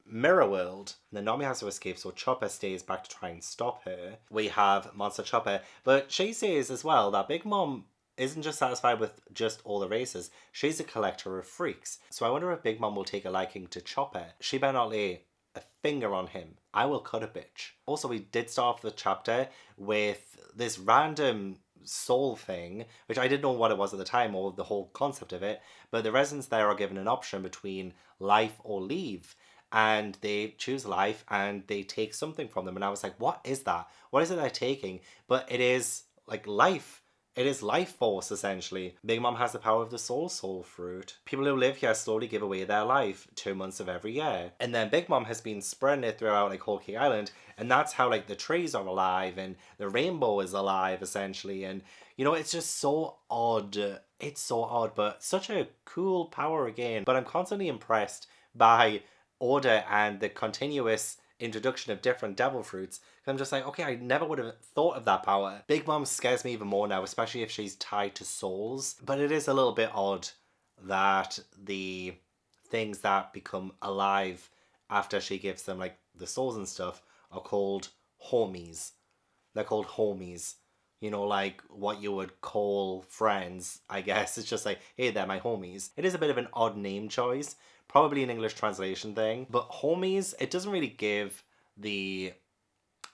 Mirror World. And then Nami has to escape, so Chopper stays back to try and stop her. We have Monster Chopper. But she says as well that Big Mom isn't just satisfied with just all the races. She's a collector of freaks. So I wonder if Big Mom will take a liking to Chopper. She better not lay a finger on him. I will cut a bitch. Also, we did start off the chapter with this random soul thing, which I didn't know what it was at the time or the whole concept of it, but the residents there are given an option between life or leave. And they choose life and they take something from them. And I was like, what is that? What is it they're taking? But it is like life. It is life force, essentially. Big Mom has the power of the soul fruit. People who live here slowly give away their life 2 months of every year. And then Big Mom has been spreading it throughout like Whole Cake Island. And that's how like the trees are alive and the rainbow is alive, essentially. And you know, it's just so odd. It's so odd, but such a cool power again. But I'm constantly impressed by Order and the continuous introduction of different devil fruits. I'm just like, okay, I never would have thought of that power. Big Mom scares me even more now, especially if she's tied to souls. But it is a little bit odd that the things that become alive after she gives them like the souls and stuff are called homies. They're called homies. you know, like what you would call friends, I guess. It's just like, hey, they're my homies. It is a bit of an odd name choice, probably an English translation thing, but homies, it doesn't really give the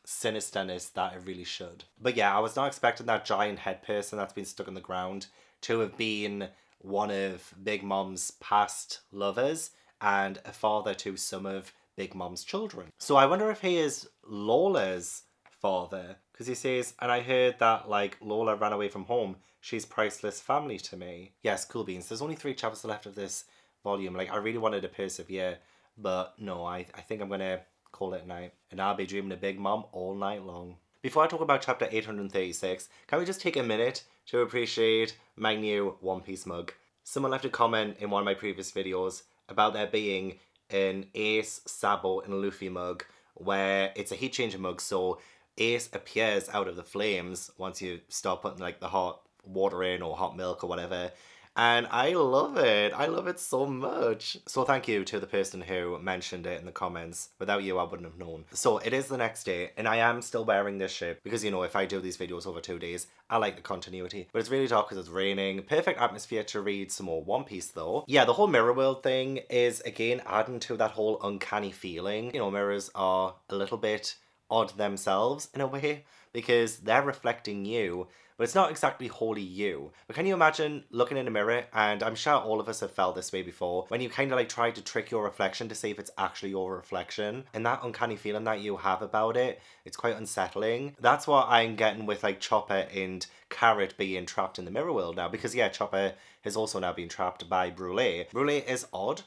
sinisterness that it really should. But yeah, I was not expecting that giant head person that's been stuck in the ground to have been one of Big Mom's past lovers and a father to some of Big Mom's children. So I wonder if he is Lola's father, because he says, and I heard that like Lola ran away from home. She's priceless family to me. Yes, cool beans. There's only 3 chapters left of this volume. Like I really wanted to persevere, but no, I think I'm gonna call it night, and I'll be dreaming of Big Mom all night long. Before I talk about chapter 836, can we just take a minute to appreciate my new One Piece mug? Someone left a comment in one of my previous videos about there being an Ace, Sabo, and Luffy mug where it's a heat changer mug, so Ace appears out of the flames once you start putting like the hot water in or hot milk or whatever. And I love it. I love it so much. So thank you to the person who mentioned it in the comments. Without you, I wouldn't have known. So it is the next day, and I am still wearing this shirt because, you know, if I do these videos over 2 days, I like the continuity. But it's really dark because it's raining. Perfect atmosphere to read some more One Piece, though. Yeah, the whole mirror world thing is, again, adding to that whole uncanny feeling. You know, mirrors are a little bit odd themselves, in a way, because they're reflecting you, but it's not exactly wholly you. But can you imagine looking in a mirror, and I'm sure all of us have felt this way before, when you kind of like try to trick your reflection to see if it's actually your reflection, and that uncanny feeling that you have about it, it's quite unsettling. That's what I'm getting with like Chopper and Carrot being trapped in the mirror world now, because yeah, Chopper has also now been trapped by Brule. Brule is odd,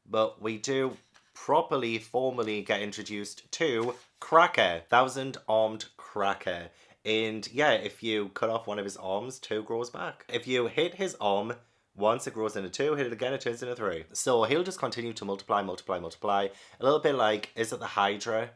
but we do properly, formally get introduced to Cracker, 1,000-armed Cracker. And yeah, if you cut off one of his arms, 2 grows back. If you hit his arm once, it grows into 2, hit it again, it turns into 3. So he'll just continue to multiply, multiply, multiply. A little bit like, is it the Hydra?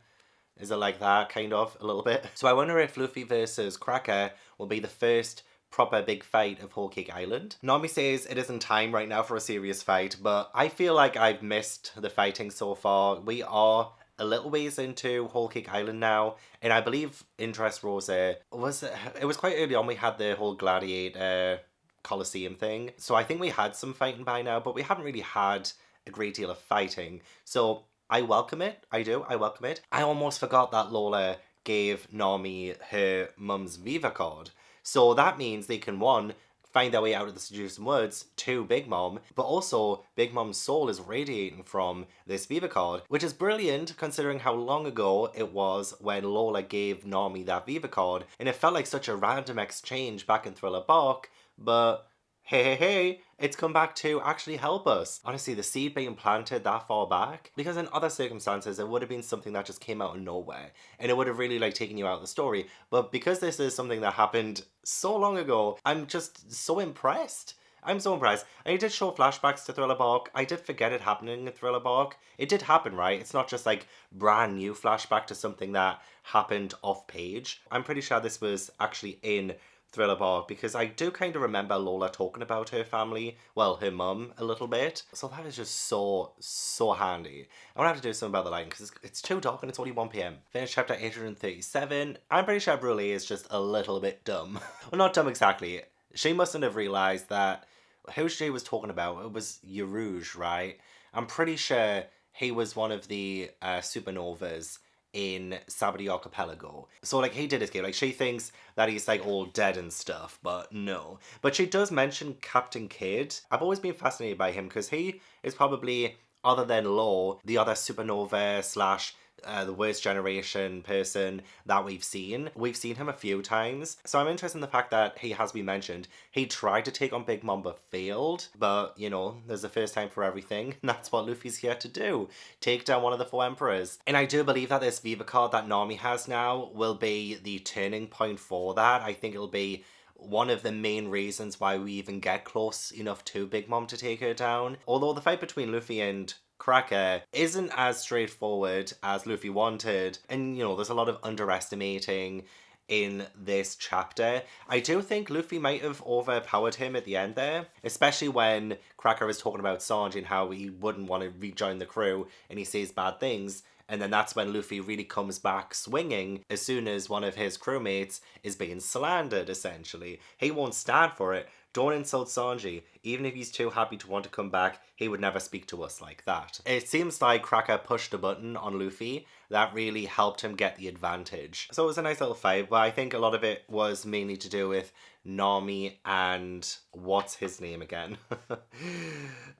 Is it like that, kind of, a little bit? So I wonder if Luffy versus Cracker will be the first proper big fight of Whole Cake Island. Nami says it isn't time right now for a serious fight, but I feel like I've missed the fighting so far. We are a little ways into Whole Cake Island now, and I believe in Dressrosa it was quite early on. We had the whole gladiator Colosseum thing, so I think we had some fighting by now, but we haven't really had a great deal of fighting. So I welcome it. I do. I welcome it. I almost forgot that Lola gave Nami her mum's Viva card. So that means they can, 1, find their way out of the seducing woods, 2, Big Mom, but also Big Mom's soul is radiating from this Viva card, which is brilliant considering how long ago it was when Lola gave Nami that Viva card, and it felt like such a random exchange back in Thriller Bark, but hey, it's come back to actually help us. Honestly, the seed being planted that far back, because in other circumstances, it would have been something that just came out of nowhere, and it would have really like taken you out of the story. But because this is something that happened so long ago, I'm just so impressed. I'm so impressed. And it did show flashbacks to Thriller Bark. I did forget it happening in Thriller Bark. It did happen, right? It's not just like brand new flashback to something that happened off page. I'm pretty sure this was actually in Thriller Bark, because I do kind of remember Lola talking about her family, well, her mum, a little bit. So that is just so handy. I'm gonna have to do something about the lighting, because it's too dark and it's only 1 p.m. Finished chapter 837. I'm pretty sure Brule is just a little bit dumb. Well, not dumb exactly. She mustn't have realised that who she was talking about, it was Yarouge, right? I'm pretty sure he was one of the supernovas in Sabri Archipelago. So like he did escape. Like she thinks that he's like all dead and stuff, but no. But she does mention Captain Kidd. I've always been fascinated by him because he is probably, other than Law, the other supernova slash the worst generation person that we've seen. We've seen him a few times. So I'm interested in the fact that he has been mentioned. He tried to take on Big Mom but failed. But, you know, there's a first time for everything. And that's what Luffy's here to do. Take down one of the 4 emperors. And I do believe that this Viva card that Nami has now will be the turning point for that. I think it'll be one of the main reasons why we even get close enough to Big Mom to take her down. Although the fight between Luffy and Cracker isn't as straightforward as Luffy wanted, and you know, there's a lot of underestimating in this chapter. I do think Luffy might have overpowered him at the end there, especially when Cracker was talking about Sanji and how he wouldn't want to rejoin the crew and he says bad things. And then that's when Luffy really comes back swinging as soon as one of his crewmates is being slandered, essentially. He won't stand for it. Don't insult Sanji. Even if he's too happy to want to come back, he would never speak to us like that. It seems like Cracker pushed a button on Luffy that really helped him get the advantage. So it was a nice little fight, but I think a lot of it was mainly to do with Nami and what's his name again?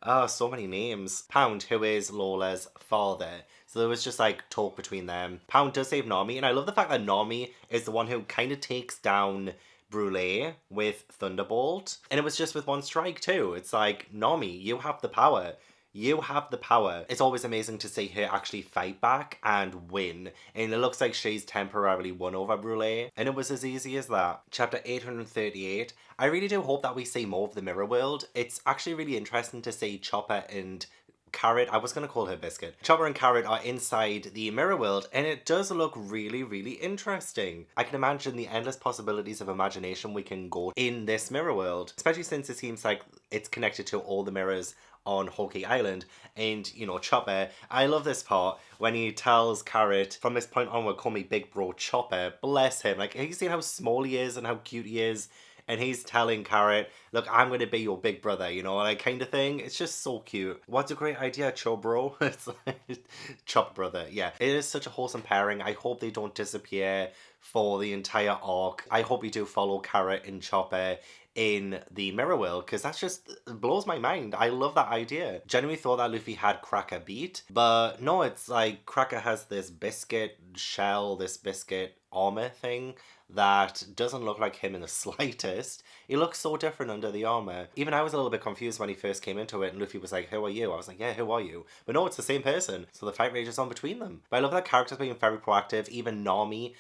Oh, so many names. Pound, who is Lola's father. So there was just like talk between them. Pound does save Nami, and I love the fact that Nami is the one who kind of takes down Brûlé with Thunderbolt. And it was just with one strike too. It's like, Nami, you have the power. You have the power. It's always amazing to see her actually fight back and win. And it looks like she's temporarily won over Brûlé. And it was as easy as that. Chapter 838. I really do hope that we see more of the Mirror World. It's actually really interesting to see Chopper and Carrot, I was going to call her Biscuit. Chopper and Carrot are inside the Mirror World, and it does look really, really interesting. I can imagine the endless possibilities of imagination we can go in this Mirror World, especially since it seems like it's connected to all the mirrors on Whole Cake Island. And, you know, Chopper, I love this part when he tells Carrot, from this point onward, call me Big Bro Chopper. Bless him. Like, have you seen how small he is and how cute he is? And he's telling Carrot, look, I'm going to be your big brother, you know, like kind of thing. It's just so cute. What a great idea, Chobro. It's like, Chop brother, yeah. It is such a wholesome pairing. I hope they don't disappear for the entire arc. I hope we do follow Carrot and Chopper in the Mirror World, because that's just blows my mind. I love that idea. Genuinely thought that Luffy had Cracker beat, but no, it's like Cracker has this biscuit shell, this biscuit armor thing that doesn't look like him in the slightest. He looks so different under the armor. Even I was a little bit confused when he first came into it and Luffy was like, who are you? I was like, yeah, who are you? But no, it's the same person. So the fight rages on between them. But I love that characters being very proactive. Even Nami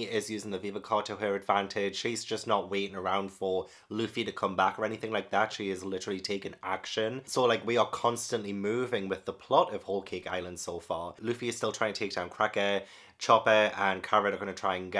is using the Viva card to her advantage. She's just not waiting around for Luffy to come back or anything like that. She is literally taking action. So like we are constantly moving with the plot of Whole Cake Island so far. Luffy is still trying to take down Cracker. Chopper and Carrot are going to try and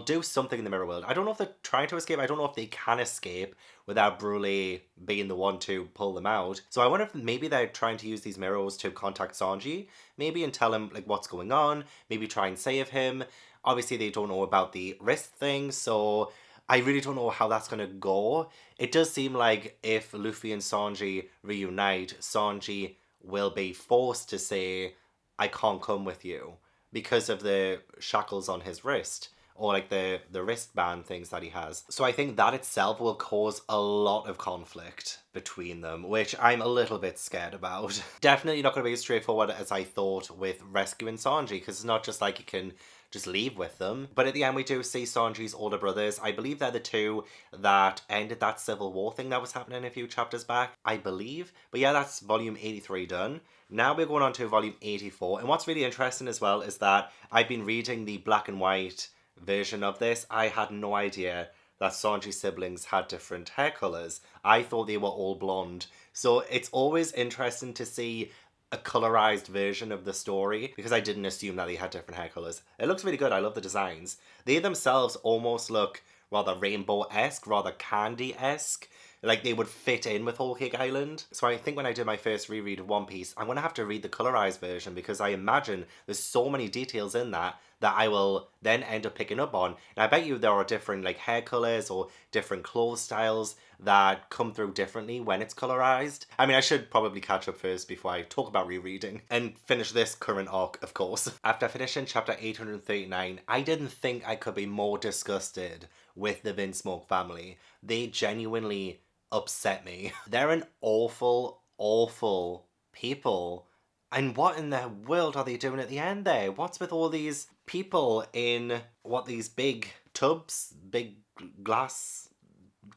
do something in the Mirror World. I don't know if they're trying to escape. I don't know if they can escape without Brûlé being the one to pull them out. So I wonder if maybe they're trying to use these mirrors to contact Sanji, maybe, and tell him like what's going on, maybe try and save him. Obviously they don't know about the wrist thing, so I really don't know how that's going to go. It does seem like if Luffy and Sanji reunite, Sanji will be forced to say, I can't come with you, because of the shackles on his wrist, or like the wristband things that he has. So I think that itself will cause a lot of conflict between them, which I'm a little bit scared about. Definitely not going to be as straightforward as I thought with rescuing Sanji, because it's not just like you can just leave with them. But at the end we do see Sanji's older brothers. I believe they're the two that ended that civil war thing that was happening a few chapters back, I believe. But yeah, that's volume 83 done. Now we're going on to volume 84, and what's really interesting as well is that I've been reading the black and white version of this. I had no idea that Sanji's siblings had different hair colours. I thought they were all blonde. So it's always interesting to see a colorized version of the story, because I didn't assume that they had different hair colours. It looks really good. I love the designs. They themselves almost look rather rainbow-esque, rather candy-esque. Like they would fit in with Whole Cake Island. So I think when I do my first reread of One Piece, I'm going to have to read the colorized version, because I imagine there's so many details in that I will then end up picking up on. And I bet you there are different like hair colors or different clothes styles that come through differently when it's colorized. I mean, I should probably catch up first before I talk about rereading and finish this current arc, of course. After finishing chapter 839, I didn't think I could be more disgusted with the Vinsmoke family. They genuinely upset me. They're an awful, awful people. And what in the world are they doing at the end there? What's with all these people in, these big tubs? Big glass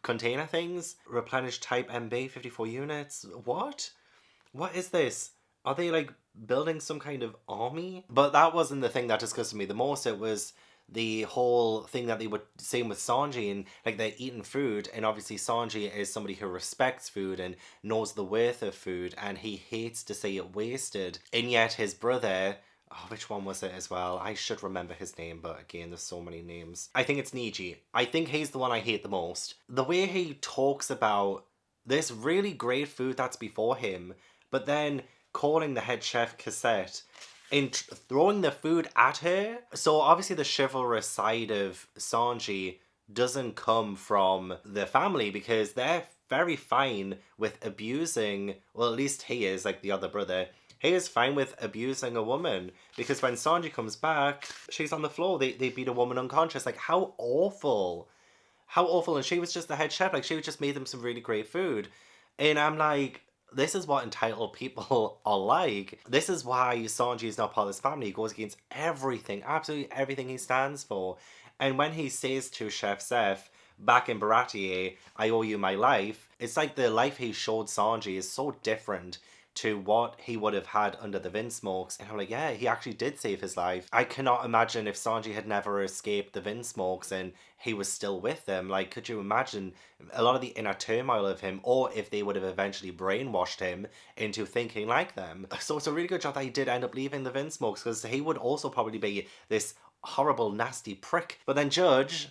container things? Replenish type MB, 54 units? What? What is this? Are they like building some kind of army? But that wasn't the thing that disgusted me the most. It was the whole thing that they were saying with Sanji, and like they're eating food, and obviously Sanji is somebody who respects food and knows the worth of food, and he hates to see it wasted. And yet his brother, which one was it as well? I should remember his name, but again, there's so many names. I think it's Niji. I think he's the one I hate the most. The way he talks about this really great food that's before him, but then calling the head chef Cassette in throwing the food at her. So obviously the chivalrous side of Sanji doesn't come from the family because they're very fine with abusing, well, at least he is, like the other brother. He is fine with abusing a woman because when Sanji comes back, she's on the floor. They beat a woman unconscious. Like, how awful. How awful. And she was just the head chef. Like, she just made them some really great food. And I'm like, this is what entitled people are like. This is why Sanji is not part of this family. He goes against everything, absolutely everything he stands for. And when he says to Chef Zeph, back in Baratier, I owe you my life, it's like the life he showed Sanji is so different to what he would have had under the Vinsmokes. And I'm like, yeah, he actually did save his life. I cannot imagine if Sanji had never escaped the Vinsmokes and he was still with them. Like, could you imagine a lot of the inner turmoil of him, or if they would have eventually brainwashed him into thinking like them? So it's a really good job that he did end up leaving the Vinsmokes, because he would also probably be this horrible, nasty prick. But then Judge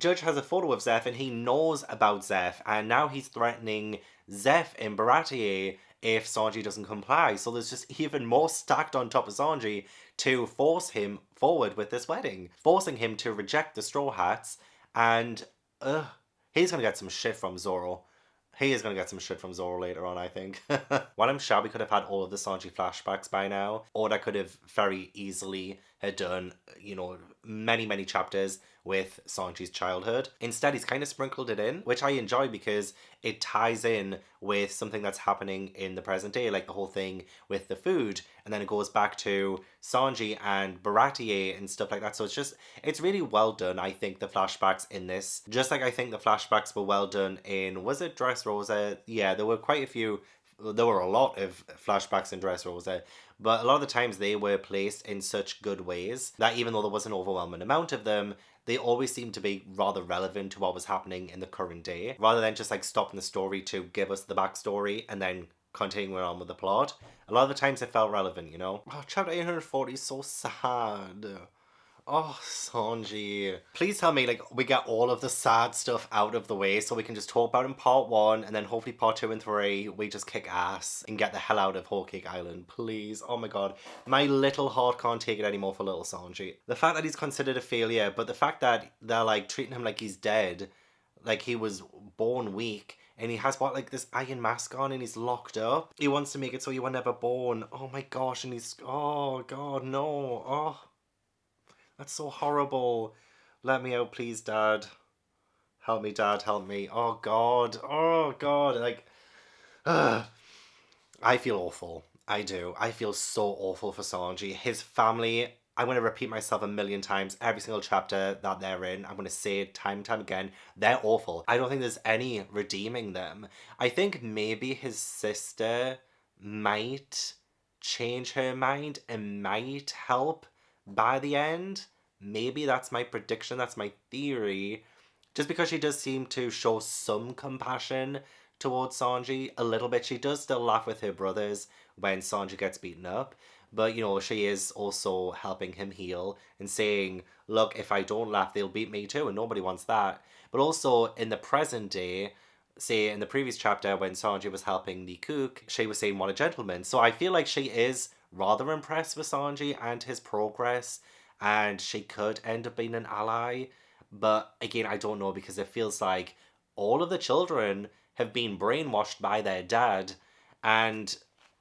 has a photo of Zeph and he knows about Zeph, and now he's threatening Zeph in Baratier if Sanji doesn't comply. So there's just even more stacked on top of Sanji to force him forward with this wedding, forcing him to reject the Straw Hats, and he's gonna get some shit from Zoro. He is going to get some shit from Zoro later on, I think. While I'm sure we could have had all of the Sanji flashbacks by now, or I could have very easily had done, you know, many, many chapters with Sanji's childhood. Instead, he's kind of sprinkled it in, which I enjoy because it ties in with something that's happening in the present day, like the whole thing with the food, and then it goes back to Sanji and Baratier and stuff like that. So it's really well done, I think, the flashbacks in this. Just like I think the flashbacks were well done in, was it Dressrosa? Yeah, there were quite a few. There were a lot of flashbacks in Dressrosa, but a lot of the times they were placed in such good ways that even though there was an overwhelming amount of them, they always seemed to be rather relevant to what was happening in the current day, rather than just like stopping the story to give us the backstory and then continuing on with the plot. A lot of the times it felt relevant, you know? Oh, chapter 840 is so sad. Oh, Sanji. Please tell me, like, we get all of the sad stuff out of the way so we can just talk about in part 1, and then hopefully part 2 and 3, we just kick ass and get the hell out of Whole Cake Island. Please. Oh my god. My little heart can't take it anymore for little Sanji. The fact that he's considered a failure, but the fact that they're, like, treating him like he's dead, like he was born weak, and he has what, like this iron mask on, and he's locked up. He wants to make it so you were never born. Oh my gosh, and he's, oh god, no. Oh. That's so horrible. Let me out, please, Dad. Help me, Dad, help me. Oh, God. Oh, God. Like, I feel awful. I do. I feel so awful for Sanji. His family, I'm going to repeat myself a million times every single chapter that they're in. I'm going to say it time and time again. They're awful. I don't think there's any redeeming them. I think maybe his sister might change her mind and might help by the end. Maybe that's my prediction, that's my theory. Just because she does seem to show some compassion towards Sanji, a little bit. She does still laugh with her brothers when Sanji gets beaten up. But, you know, she is also helping him heal and saying, look, if I don't laugh, they'll beat me too, and nobody wants that. But also, in the present day, say in the previous chapter when Sanji was helping the cook, she was saying what a gentleman. So I feel like she is rather impressed with Sanji and his progress, and she could end up being an ally. But again, I don't know, because it feels like all of the children have been brainwashed by their dad, and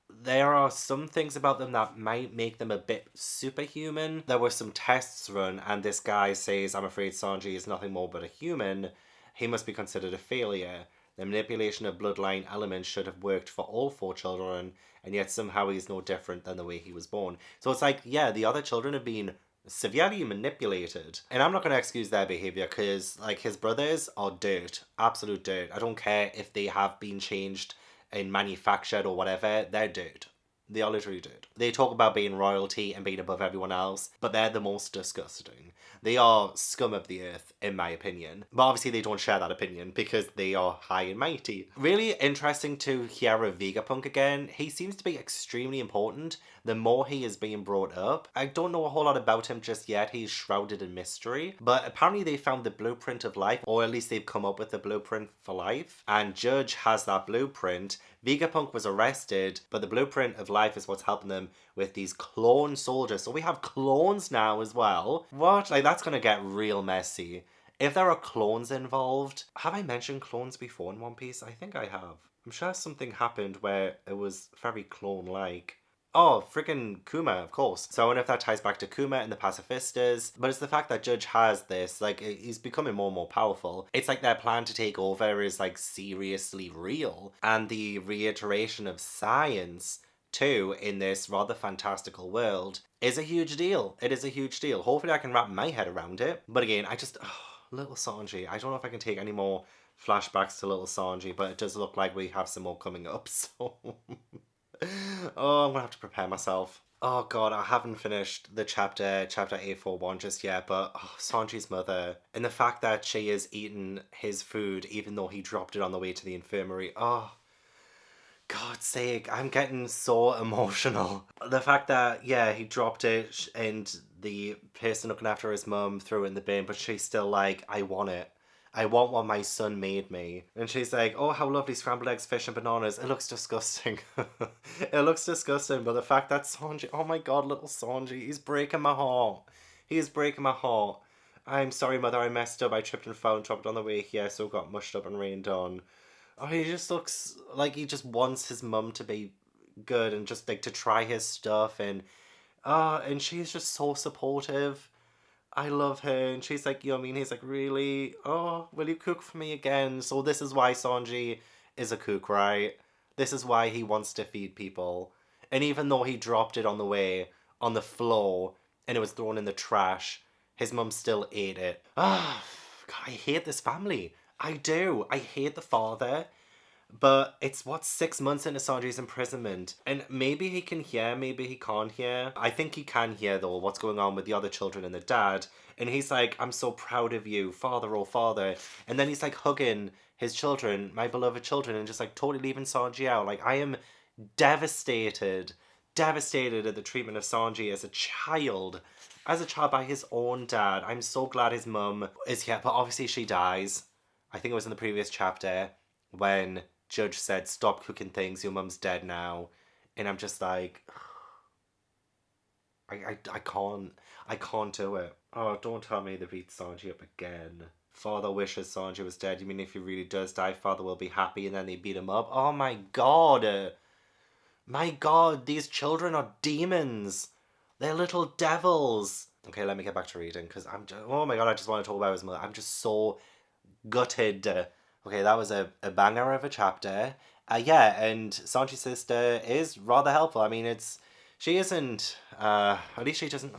there are some things about them that might make them a bit superhuman. There were some tests run, and this guy says, I'm afraid Sanji is nothing more but a human. He must be considered a failure. The manipulation of bloodline elements should have worked for all 4 children, and yet somehow he's no different than the way he was born. So it's like, yeah, the other children have been severely manipulated. And I'm not going to excuse their behavior, because like his brothers are dirt, absolute dirt. I don't care if they have been changed and manufactured or whatever, they're dirt. They are literally dirt. They talk about being royalty and being above everyone else, but they're the most disgusting. They are scum of the earth, in my opinion. But obviously they don't share that opinion because they are high and mighty. Really interesting to hear of Vegapunk again. He seems to be extremely important the more he is being brought up. I don't know a whole lot about him just yet. He's shrouded in mystery. But apparently they found the blueprint of life, or at least they've come up with the blueprint for life. And Judge has that blueprint Vegapunk was arrested, but the blueprint of life is what's helping them with these clone soldiers. So we have clones now as well. What? Like, that's gonna get real messy. If there are clones involved, have I mentioned clones before in One Piece? I think I have. I'm sure something happened where it was very clone-like. Oh, freaking Kuma, of course. So I wonder if that ties back to Kuma and the pacifistas. But it's the fact that Judge has this, like, he's becoming more and more powerful. It's like their plan to take over is, like, seriously real. And the reiteration of science, too, in this rather fantastical world is a huge deal. It is a huge deal. Hopefully I can wrap my head around it. But again, little Sanji. I don't know if I can take any more flashbacks to little Sanji, but it does look like we have some more coming up, so... Oh, I'm gonna have to prepare myself. Oh god, I haven't finished the chapter 841 just yet, but Sanji's mother, and the fact that she has eaten his food even though he dropped it on the way to the infirmary. Oh, God's sake, I'm getting so emotional. The fact that, yeah, he dropped it and the person looking after his mum threw it in the bin, but she's still like, I want it. I want what my son made me. And she's like, oh, how lovely, scrambled eggs, fish and bananas. It looks disgusting. It looks disgusting, but the fact that Sanji, oh my god, little Sanji, he's breaking my heart. He is breaking my heart. I'm sorry, mother, I messed up. I tripped and fell and dropped it on the way here, so it got mushed up and rained on. Oh, he just looks like he just wants his mum to be good and just like to try his stuff, and she's just so supportive. I love her, and she's like, you know what I mean? He's like, really? Oh, will you cook for me again? So this is why Sanji is a cook, right? This is why he wants to feed people. And even though he dropped it on the way, on the floor, and it was thrown in the trash, his mum still ate it. Ah, God, I hate this family. I do. I hate the father. But it's 6 months into Sanji's imprisonment. And maybe he can hear, maybe he can't hear. I think he can hear, though, what's going on with the other children and the dad. And he's like, I'm so proud of you, father, oh father. And then he's like hugging his children, my beloved children, and just like totally leaving Sanji out. Like, I am devastated at the treatment of Sanji as a child. As a child by his own dad. I'm so glad his mum is here, but obviously she dies. I think it was in the previous chapter when Judge said, stop cooking things, your mum's dead now. And I'm just like, I can't do it. Oh, don't tell me they beat Sanji up again. Father wishes Sanji was dead. You mean if he really does die, father will be happy, and then they beat him up? Oh my god. My god, these children are demons. They're little devils. Okay, let me get back to reading, because oh my god, I just want to talk about his mother. I'm just so gutted. Okay, that was a banger of a chapter. Yeah, and Sanji's sister is rather helpful. I mean, she isn't, at least she doesn't,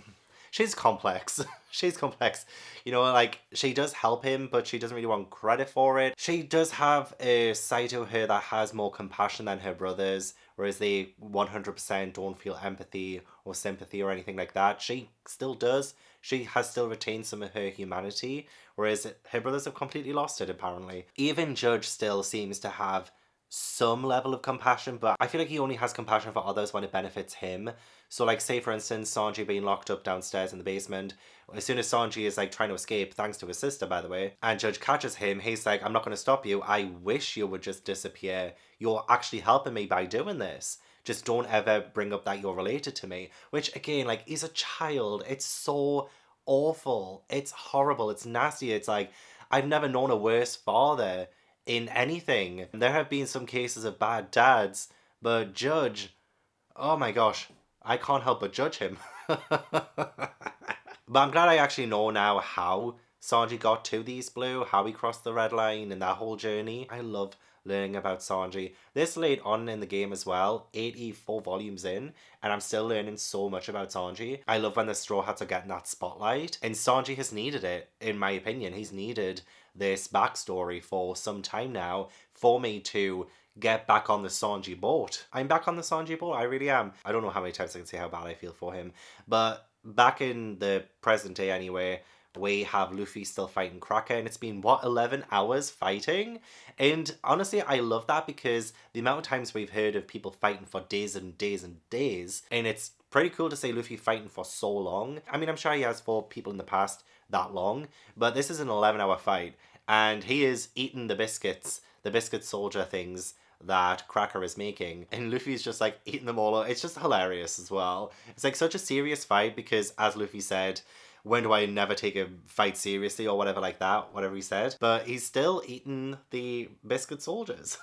she's complex. She's complex. You know, like, she does help him, but she doesn't really want credit for it. She does have a side to her that has more compassion than her brothers, whereas they 100% don't feel empathy or sympathy or anything like that. She still does. She has still retained some of her humanity, whereas her brothers have completely lost it, apparently. Even Judge still seems to have some level of compassion, but I feel like he only has compassion for others when it benefits him. So, like, say, for instance, Sanji being locked up downstairs in the basement. As soon as Sanji is, like, trying to escape, thanks to his sister, by the way, and Judge catches him, he's like, I'm not going to stop you. I wish you would just disappear. You're actually helping me by doing this. Just don't ever bring up that you're related to me. Which, again, like, he's a child. It's so awful. It's horrible. It's nasty. It's like, I've never known a worse father in anything. There have been some cases of bad dads, but Judge, oh my gosh, I can't help but judge him. But I'm glad I actually know now how Sanji got to the East Blue, how he crossed the red line and that whole journey. I love learning about Sanji. This late on in the game as well, 84 volumes in, and I'm still learning so much about Sanji. I love when the Straw Hats are getting that spotlight, and Sanji has needed it, in my opinion. He's needed this backstory for some time now for me to get back on the Sanji boat. I'm back on the Sanji boat, I really am. I don't know how many times I can say how bad I feel for him, but back in the present day anyway, we have Luffy still fighting Cracker, and it's been, 11 hours fighting? And honestly, I love that, because the amount of times we've heard of people fighting for days and days and days, and it's pretty cool to see Luffy fighting for so long. I mean, I'm sure he has fought people in the past that long, but this is an 11-hour fight, and he is eating the biscuit soldier things that Cracker is making, and Luffy's just like eating them all up. It's just hilarious as well. It's like such a serious fight because, as Luffy said, when do I never take a fight seriously or whatever like that, whatever he said. But he's still eating the biscuit soldiers.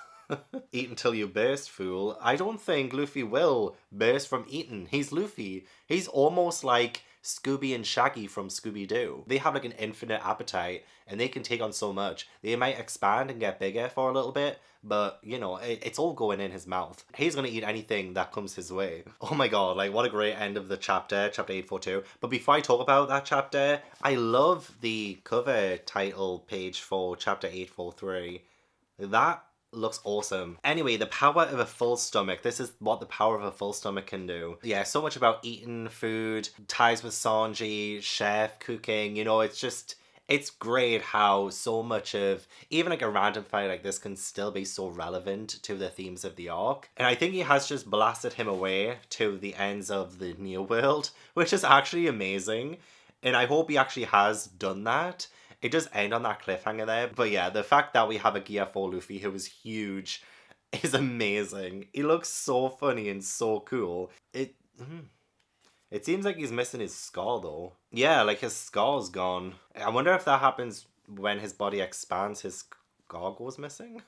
Eat until you burst, fool. I don't think Luffy will burst from eating. He's Luffy. He's almost like Scooby and Shaggy from Scooby-Doo. They have like an infinite appetite and they can take on so much. They might expand and get bigger for a little bit, but you know, it's all going in his mouth. He's gonna eat anything that comes his way. Oh my god, like what a great end of the chapter 842. But before I talk about that chapter, I love the cover title page for chapter 843. That looks awesome. Anyway, the power of a full stomach. This is what the power of a full stomach can do. Yeah, so much about eating food, ties with Sanji, chef, cooking, you know, it's great how so much of, even like a random fight like this can still be so relevant to the themes of the arc. And I think he has just blasted him away to the ends of the New World, which is actually amazing. And I hope he actually has done that. It does end on that cliffhanger there. But yeah, the fact that we have a Gear 4 Luffy who is huge is amazing. He looks so funny and so cool. It seems like he's missing his scar though. Yeah, like his scar's gone. I wonder if that happens when his body expands, his scar goes missing?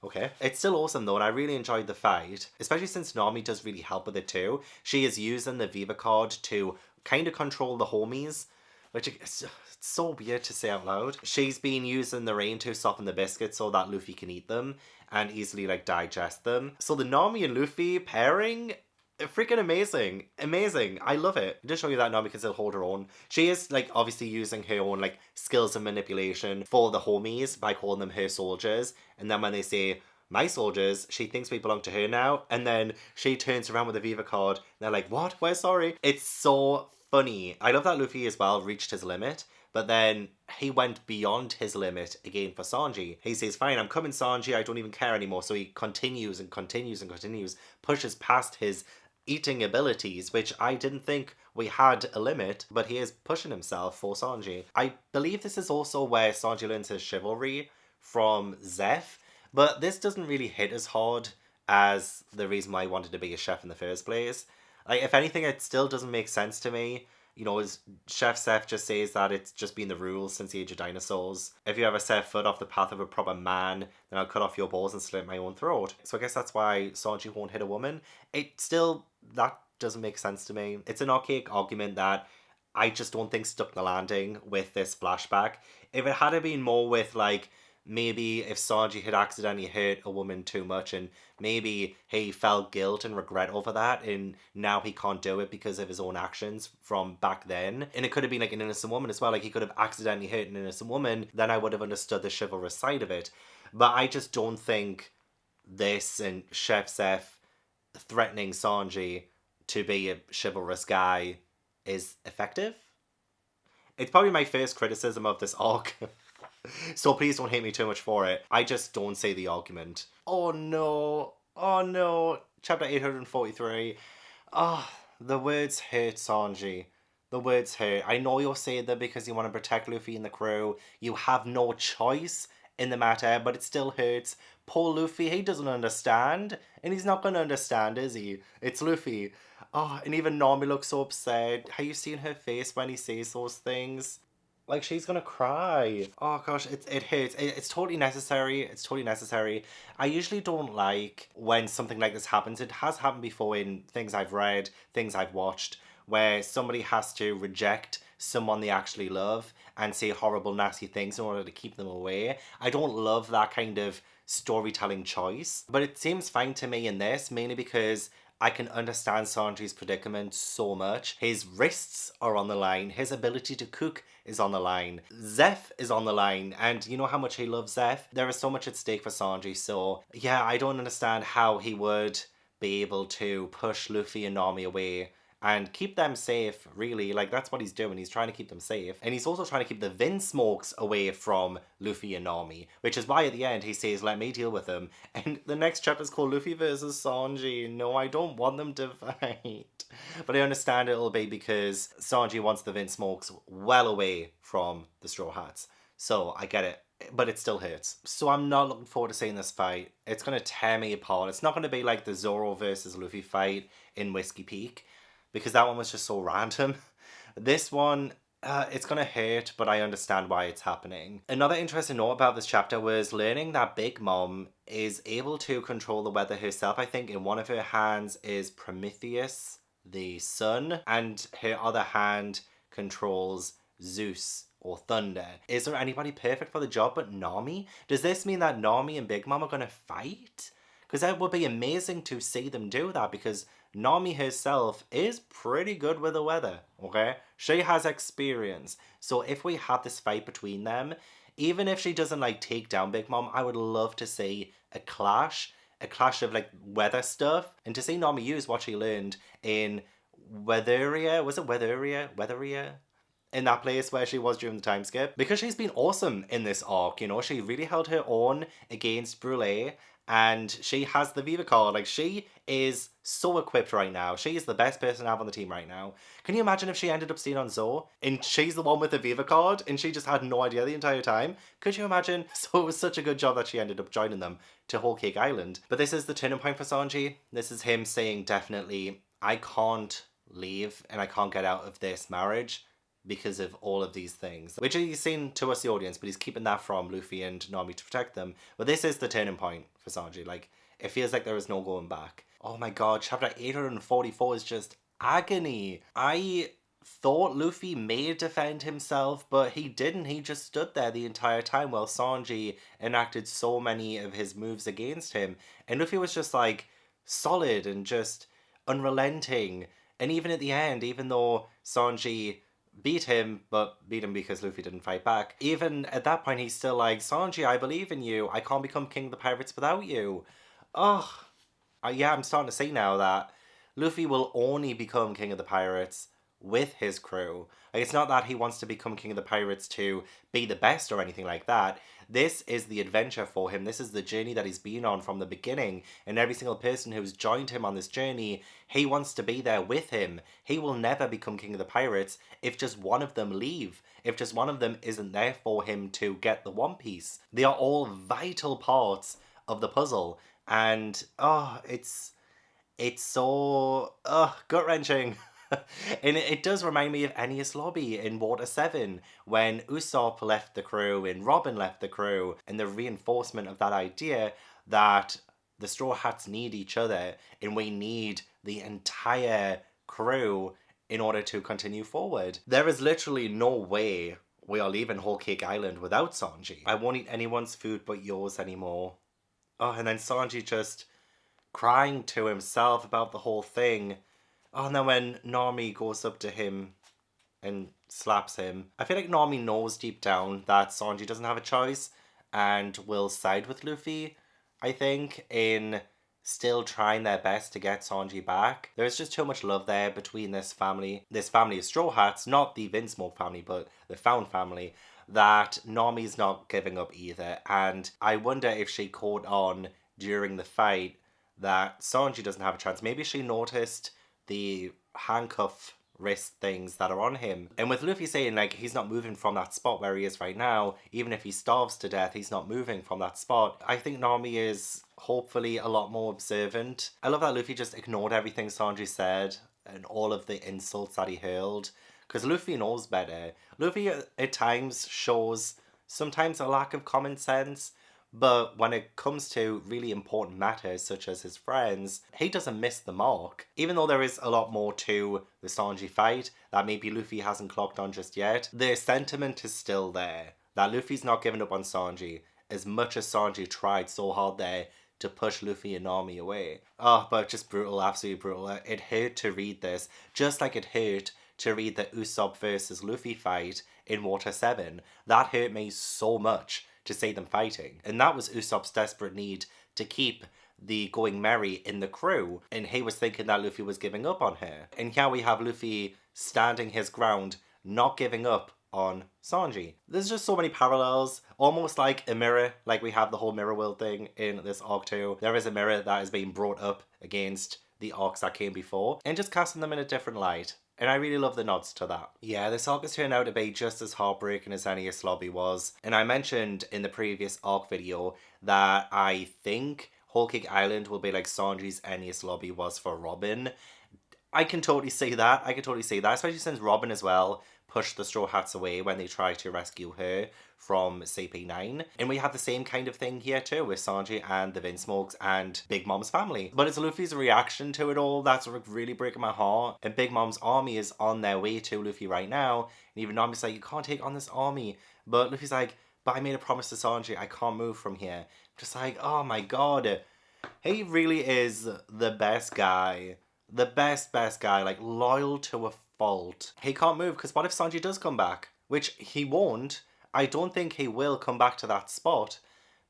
Okay. It's still awesome though, and I really enjoyed the fight. Especially since Nami does really help with it too. She is using the Viva card to kind of control the homies, which is so weird to say out loud. She's been using the rain to soften the biscuits so that Luffy can eat them and easily like digest them. So the Nami and Luffy pairing, freaking amazing. Amazing. I love it. Just show you that Nami can still hold her own. She is like obviously using her own like skills and manipulation for the homies by calling them her soldiers. And then when they say my soldiers, she thinks we belong to her now. And then she turns around with a Viva card. And they're like, what? We're sorry. It's so funny. I love that Luffy as well reached his limit. But then he went beyond his limit again for Sanji. He says, fine, I'm coming, Sanji, I don't even care anymore. So he continues and continues and continues, pushes past his eating abilities, which I didn't think we had a limit, but he is pushing himself for Sanji. I believe this is also where Sanji learns his chivalry from Zeph, but this doesn't really hit as hard as the reason why he wanted to be a chef in the first place. Like, if anything, it still doesn't make sense to me. You know, as Chef Seth just says that it's just been the rules since the age of dinosaurs. If you ever set foot off the path of a proper man, then I'll cut off your balls and slit my own throat. So I guess that's why Sanji won't hit a woman. That doesn't make sense to me. It's an archaic argument that I just don't think stuck the landing with this flashback. If it had been more with like, maybe if Sanji had accidentally hurt a woman too much and maybe he felt guilt and regret over that and now he can't do it because of his own actions from back then. And it could have been like an innocent woman as well. Like he could have accidentally hurt an innocent woman. Then I would have understood the chivalrous side of it. But I just don't think this and Chef Seth threatening Sanji to be a chivalrous guy is effective. It's probably my first criticism of this arc. So please don't hate me too much for it. I just don't say the argument. Oh no. Oh no. Chapter 843. Ah, the words hurt, Sanji. The words hurt. I know you're saying that because you want to protect Luffy and the crew. You have no choice in the matter, but it still hurts. Poor Luffy, he doesn't understand. And he's not going to understand, is he? It's Luffy. Oh, and even Nami looks so upset. Have you seen her face when he says those things? Like, she's gonna cry. Oh gosh, it hurts. It's totally necessary. It's totally necessary. I usually don't like when something like this happens. It has happened before in things I've read, things I've watched, where somebody has to reject someone they actually love and say horrible, nasty things in order to keep them away. I don't love that kind of storytelling choice. But it seems fine to me in this, mainly because I can understand Sanji's predicament so much. His wrists are on the line. His ability to cook is on the line. Zeph is on the line. And you know how much he loves Zeph? There is so much at stake for Sanji. So yeah, I don't understand how he would be able to push Luffy and Nami away and keep them safe, really. Like, that's what he's doing. He's trying to keep them safe. And he's also trying to keep the Vinsmokes away from Luffy and Nami, which is why at the end he says, let me deal with them. And the next chapter is called Luffy versus Sanji. No, I don't want them to fight. But I understand it'll be because Sanji wants the Vinsmokes well away from the Straw Hats. So I get it. but it still hurts. So I'm not looking forward to seeing this fight. It's going to tear me apart. It's not going to be like the Zoro versus Luffy fight in Whiskey Peak, because that one was just so random. This one, it's going to hurt, but I understand why it's happening. Another interesting note about this chapter was learning that Big Mom is able to control the weather herself. I think in one of her hands is Prometheus, the sun, and her other hand controls Zeus or Thunder. Is there anybody perfect for the job but Nami? Does this mean that Nami and Big Mom are going to fight? Because that would be amazing to see them do that, because Nami herself is pretty good with the weather, okay? She has experience. So if we have this fight between them, even if she doesn't like take down Big Mom, I would love to see a clash of like weather stuff, and to see Nami use what she learned in Weatheria. Was it Weatheria? In that place where she was during the time skip. Because she's been awesome in this arc, you know, she really held her own against Brûlé, and she has the Viva card. Like, she is so equipped right now. She is the best person to have on the team right now. Can you imagine if she ended up staying on Zoe, and she's the one with the Viva card, and she just had no idea the entire time? Could you imagine? So it was such a good job that she ended up joining them to Whole Cake Island. But this is the turning point for Sanji. This is him saying, definitely, I can't leave, and I can't get out of this marriage because of all of these things, which he's saying to us, the audience, but he's keeping that from Luffy and Nami to protect them. But this is the turning point for Sanji. Like, it feels like there is no going back. Oh my god, chapter 844 is just agony. I thought Luffy may defend himself, but he didn't. He just stood there the entire time while Sanji enacted so many of his moves against him. And Luffy was just like solid and just unrelenting. And even at the end, even though Sanji beat him, but beat him because Luffy didn't fight back, even at that point he's still like, Sanji, I believe in you. I can't become king of the pirates without you. Ugh. Yeah, I'm starting to see now that Luffy will only become king of the pirates with his crew. Like, it's not that he wants to become king of the pirates to be the best or anything like that. This is the adventure for him. This is the journey that he's been on from the beginning. And every single person who's joined him on this journey, he wants to be there with him. He will never become king of the pirates if just one of them leave. If just one of them isn't there for him to get the One Piece. They are all vital parts of the puzzle. And, oh, it's so, gut-wrenching. And it does remind me of Enies Lobby in Water 7, when Usopp left the crew and Robin left the crew, and the reinforcement of that idea that the Straw Hats need each other, and we need the entire crew in order to continue forward. There is literally no way we are leaving Whole Cake Island without Sanji. I won't eat anyone's food but yours anymore. Oh, and then Sanji just crying to himself about the whole thing. Oh, and then when Nami goes up to him and slaps him, I feel like Nami knows deep down that Sanji doesn't have a choice and will side with Luffy, I think, in still trying their best to get Sanji back. There's just too much love there between this family of Straw Hats, not the Vinsmoke family, but the Found family, that Nami's not giving up either. And I wonder if she caught on during the fight that Sanji doesn't have a chance. Maybe she noticed the handcuff wrist things that are on him. And with Luffy saying, like, he's not moving from that spot where he is right now, even if he starves to death, he's not moving from that spot. I think Nami is hopefully a lot more observant. I love that Luffy just ignored everything Sanji said and all of the insults that he hurled, because Luffy knows better. Luffy at times shows sometimes a lack of common sense, but when it comes to really important matters, such as his friends, he doesn't miss the mark. Even though there is a lot more to the Sanji fight that maybe Luffy hasn't clocked on just yet, the sentiment is still there. That Luffy's not giving up on Sanji, as much as Sanji tried so hard there to push Luffy and Nami away. Oh, but just brutal, absolutely brutal. It hurt to read this, just like it hurt to read the Usopp versus Luffy fight in Water 7. That hurt me so much to see them fighting. And that was Usopp's desperate need to keep the Going Merry in the crew. And he was thinking that Luffy was giving up on her. And here we have Luffy standing his ground, not giving up on Sanji. There's just so many parallels, almost like a mirror, like we have the whole mirror world thing in this arc too. There is a mirror that is being brought up against the arcs that came before, and just casting them in a different light. And I really love the nods to that. Yeah, this arc has turned out to be just as heartbreaking as Enies Lobby was. And I mentioned in the previous arc video that I think Whole Cake Island will be like Sanji's Enies Lobby was for Robin. I can totally see that. I can totally see that, especially since Robin as well pushed the Straw Hats away when they tried to rescue her from CP9. And we have the same kind of thing here too with Sanji and the Vinsmokes and Big Mom's family. But it's Luffy's reaction to it all that's really breaking my heart. And Big Mom's army is on their way to Luffy right now. And even Nami's like, you can't take on this army. But Luffy's like, but I made a promise to Sanji, I can't move from here. I'm just like, oh my god. He really is the best guy. The best guy, like loyal to a fault. He can't move because what if Sanji does come back? Which he won't. I don't think he will come back to that spot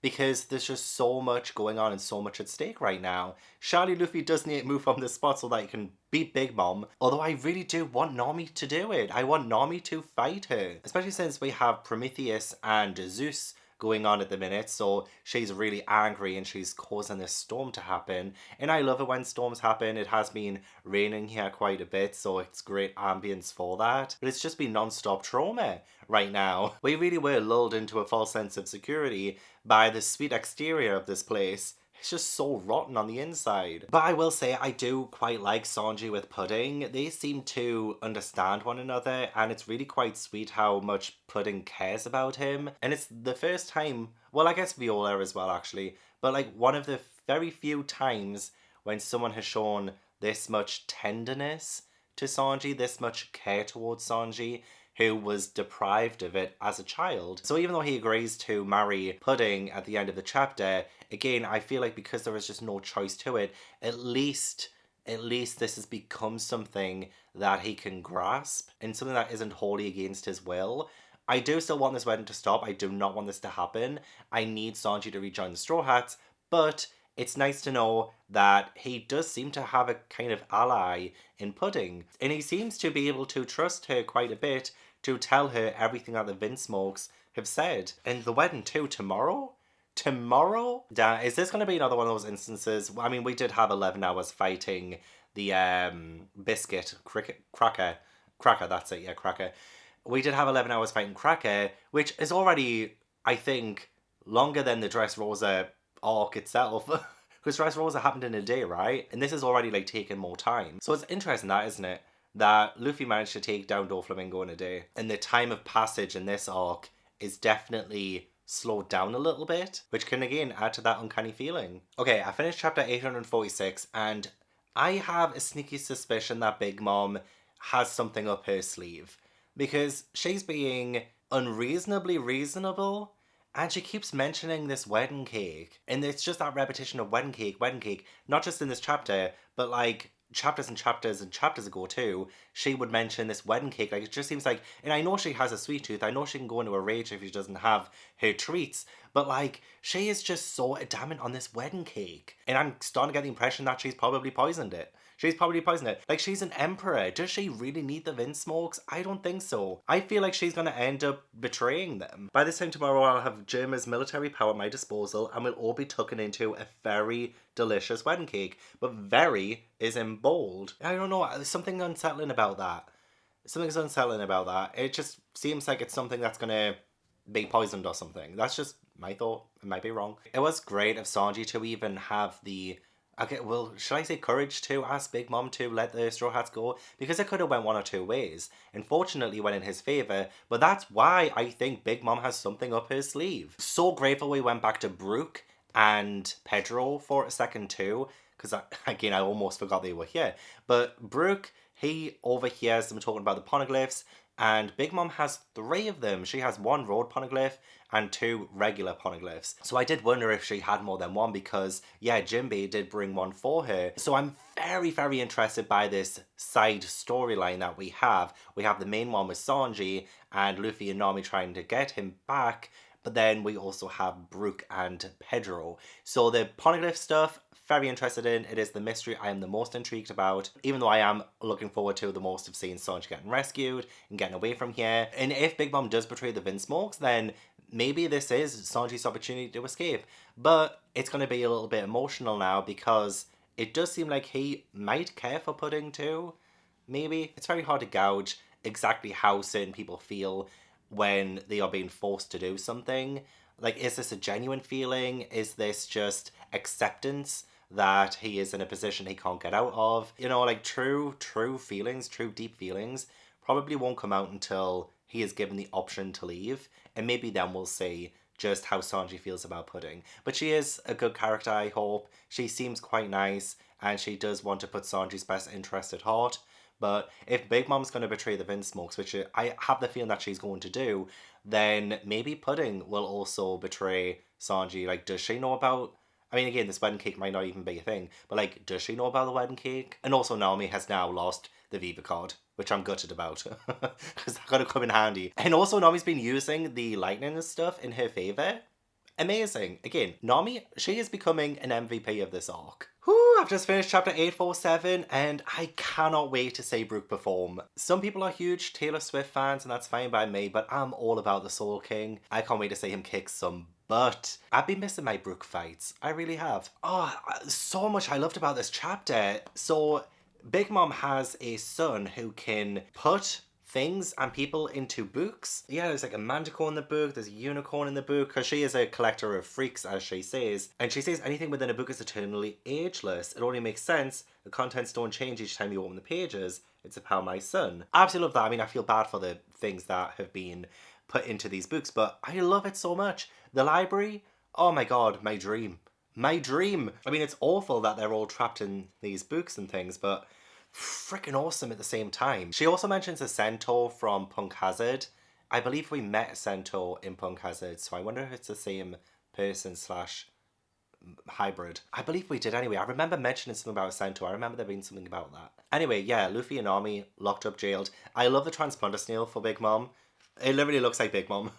because there's just so much going on and so much at stake right now. Surely Luffy does need to move from this spot so that he can beat Big Mom. Although I really do want Nami to do it. I want Nami to fight her. Especially since we have Prometheus and Zeus going on at the minute, so she's really angry and she's causing this storm to happen. And I love it when storms happen. It has been raining here quite a bit, so it's great ambience for that. But it's just been non-stop trauma right now. We really were lulled into a false sense of security by the sweet exterior of this place. It's just so rotten on the inside. But I will say I do quite like Sanji with Pudding. They seem to understand one another and it's really quite sweet how much Pudding cares about him. And it's the first time, well I guess Viola as well actually, but like one of the very few times when someone has shown this much tenderness to Sanji, this much care towards Sanji, who was deprived of it as a child. So even though he agrees to marry Pudding at the end of the chapter, again, I feel like because there is just no choice to it, at least this has become something that he can grasp and something that isn't wholly against his will. I do still want this wedding to stop. I do not want this to happen. I need Sanji to rejoin the Straw Hats, but it's nice to know that he does seem to have a kind of ally in Pudding. And he seems to be able to trust her quite a bit to tell her everything that the Vinsmokes have said. And the wedding too, tomorrow? Tomorrow? Is this going to be another one of those instances? I mean, we did have 11 hours fighting the Cracker, that's it, yeah, Cracker. We did have 11 hours fighting Cracker, which is already, I think, longer than the Dressrosa arc itself. Because Dressrosa happened in a day, right? And this is already like taking more time. So it's interesting that, isn't it? That Luffy managed to take down Doflamingo in a day. And the time of passage in this arc is definitely slowed down a little bit, which can again add to that uncanny feeling. Okay, I finished chapter 846 and I have a sneaky suspicion that Big Mom has something up her sleeve. Because she's being unreasonably reasonable and she keeps mentioning this wedding cake. And it's just that repetition of wedding cake, not just in this chapter, but like chapters and chapters and chapters ago too, she would mention this wedding cake. Like, it just seems like, and I know she has a sweet tooth, I know she can go into a rage if she doesn't have her treats, but like, she is just so adamant on this wedding cake. And I'm starting to get the impression that she's probably poisoned it. Like, she's an emperor. Does she really need the Vinsmokes? I don't think so. I feel like she's gonna end up betraying them. By this time tomorrow, I'll have Germa's military power at my disposal and we'll all be tucking into a very delicious wedding cake. But very is in bold. I don't know, there's something unsettling about that. Something's unsettling about that. It just seems like it's something that's gonna be poisoned or something. That's just my thought. I might be wrong. It was great of Sanji to even have the, okay, well, should I say courage to ask Big Mom to let the Straw Hats go? Because it could have went one or two ways. Unfortunately, went in his favour, but that's why I think Big Mom has something up her sleeve. So grateful we went back to Brook and Pedro for a second too, because again, I almost forgot they were here. But Brook, he overhears them talking about the poneglyphs, and Big Mom has 3 of them. She has 1 road poneglyph and 2 regular poneglyphs. So I did wonder if she had more than 1 because, yeah, Jinbei did bring 1 for her. So I'm very, very interested by this side storyline that we have. We have the main one with Sanji and Luffy and Nami trying to get him back, but then we also have Brook and Pedro. So the poneglyph stuff, very interested in. It is the mystery I am the most intrigued about, even though I am looking forward to the most of seeing Sanji getting rescued and getting away from here. And if Big Mom does betray the Vinsmokes, then maybe this is Sanji's opportunity to escape. But it's going to be a little bit emotional now because it does seem like he might care for Pudding too. maybe. It's very hard to gauge exactly how certain people feel when they are being forced to do something. Like, is this a genuine feeling? Is this just acceptance that he is in a position he can't get out of? You know, like true feelings, true deep feelings probably won't come out until he is given the option to leave. And maybe then we'll see just how Sanji feels about Pudding. But she is a good character, I hope. She seems quite nice, and she does want to put Sanji's best interest at heart. But if Big Mom's going to betray the Vinsmokes, which I have the feeling that she's going to do, then maybe Pudding will also betray Sanji. Like, does she know about... I mean, again, this wedding cake might not even be a thing, but, like, does she know about the wedding cake? And also, Naomi has now lost the Viva card, which I'm gutted about, because that gotta come in handy. And also, Naomi's been using the lightning and stuff in her favour. Amazing. Again, Nami, she is becoming an MVP of this arc. Whew, I've just finished chapter 847 and I cannot wait to see Brook perform. Some people are huge Taylor Swift fans and that's fine by me, but I'm all about the Soul King. I can't wait to see him kick some butt. I've been missing my Brook fights. I really have. Oh, so much I loved about this chapter. So, Big Mom has a son who can put things and people into books. Yeah, there's like a manticore in the book, there's a unicorn in the book, because she is a collector of freaks, as she says. And she says anything within a book is eternally ageless. It only makes sense. The contents don't change each time you open the pages. It's about my son. I absolutely love that. I mean, I feel bad for the things that have been put into these books, but I love it so much. The library, oh my god, my dream. My dream. I mean, it's awful that they're all trapped in these books and things, but freaking awesome at the same time. She also mentions a centaur from Punk Hazard. I believe we met a centaur in Punk Hazard, so I wonder if it's the same person slash hybrid. I believe we did anyway. I remember mentioning something about a centaur. I remember there being something about that. Anyway, yeah, Luffy and Army locked up, jailed. I love the transponder snail for Big Mom. It literally looks like Big Mom.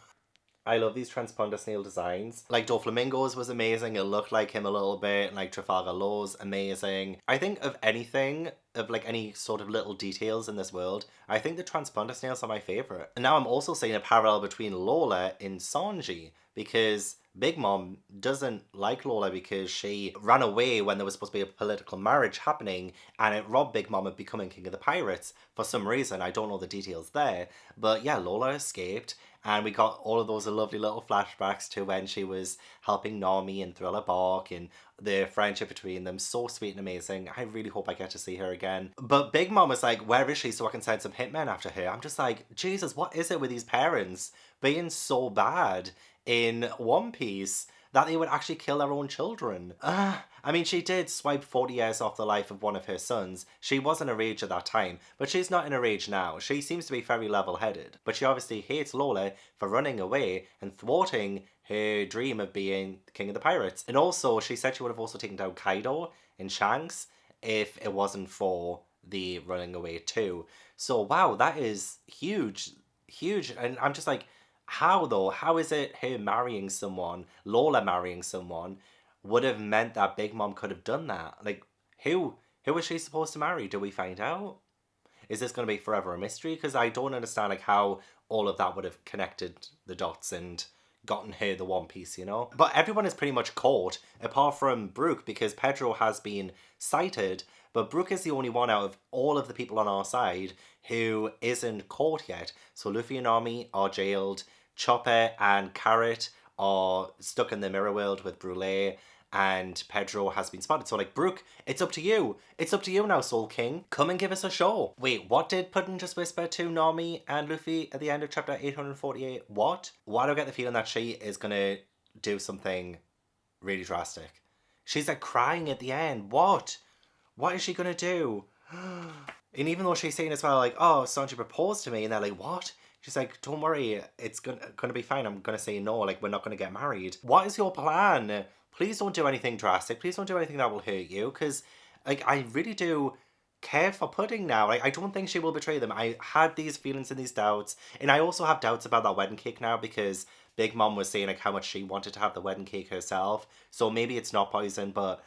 I love these transponder snail designs. Like Doflamingo's was amazing. It looked like him a little bit. Like Trafalgar Law's amazing. I think of anything, of like any sort of little details in this world, I think the transponder snails are my favourite. And now I'm also seeing a parallel between Lola and Sanji, because Big Mom doesn't like Lola because she ran away when there was supposed to be a political marriage happening and it robbed Big Mom of becoming King of the Pirates for some reason. I don't know the details there. But yeah, Lola escaped. And we got all of those lovely little flashbacks to when she was helping Nami and Thriller Bark and the friendship between them. So sweet and amazing. I really hope I get to see her again. But Big Mom was like, where is she so I can send some hitmen after her? I'm just like, Jesus, what is it with these parents being so bad in One Piece that they would actually kill their own children? I mean, she did swipe 40 years off the life of one of her sons. She was in a rage at that time, but she's not in a rage now. She seems to be very level-headed. But she obviously hates Lola for running away and thwarting her dream of being King of the Pirates. And also, she said she would have also taken down Kaido and Shanks if it wasn't for the running away too. So, wow, that is huge. Huge. And I'm just like, how though? How is it her marrying someone, Lola marrying someone, would have meant that Big Mom could have done that? Like, who was she supposed to marry? Do we find out? Is this going to be forever a mystery? Because I don't understand like how all of that would have connected the dots and gotten her the One Piece, you know? But everyone is pretty much caught, apart from Brook, because Pedro has been sighted, but Brook is the only one out of all of the people on our side who isn't caught yet. So Luffy and Army are jailed, Chopper and Carrot are stuck in the mirror world with Brule, and Pedro has been spotted. So like, Brook, it's up to you. It's up to you now, Soul King. Come and give us a show. Wait, what did Puddin just whisper to Nami and Luffy at the end of chapter 848? What? Why do I get the feeling that she is gonna do something really drastic? She's like crying at the end. What? What is she gonna do? And even though she's saying as well, like, oh, Sanji proposed to me, and they're like, what? She's like, don't worry, it's gonna be fine. I'm gonna say no, like, we're not gonna get married. What is your plan? Please don't do anything drastic. Please don't do anything that will hurt you, because, like, I really do care for Pudding now. Like, I don't think she will betray them. I had these feelings and these doubts, and I also have doubts about that wedding cake now, because Big Mom was saying, like, how much she wanted to have the wedding cake herself. So maybe it's not poison, but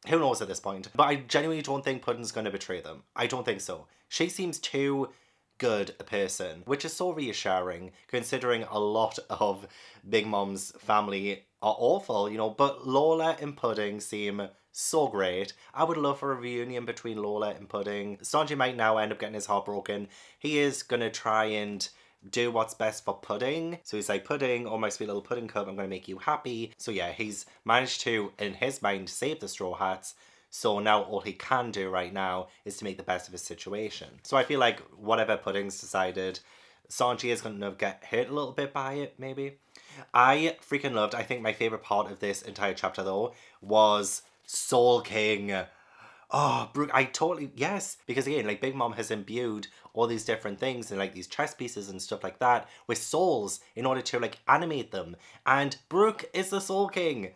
who knows at this point. But I genuinely don't think Pudding's going to betray them. I don't think so. She seems too good a person, which is so reassuring considering a lot of Big Mom's family are awful, you know, but Lola and Pudding seem So great. I would love for a reunion between Lola and Pudding. Sanji might now end up getting his heart broken. He is gonna try and do what's best for Pudding. So he's like, Pudding, oh my sweet little pudding cup, I'm gonna make you happy. So yeah, he's managed to, in his mind, save the Straw Hats. So now all he can do right now is to make the best of his situation. So I feel like whatever Pudding's decided, Sanji is going to get hurt a little bit by it, maybe. I freaking loved, I think my favourite part of this entire chapter though, was Soul King. Oh, Brooke, I totally, yes. Because again, like Big Mom has imbued all these different things and like these chess pieces and stuff like that with souls in order to like animate them. And Brooke is the Soul King.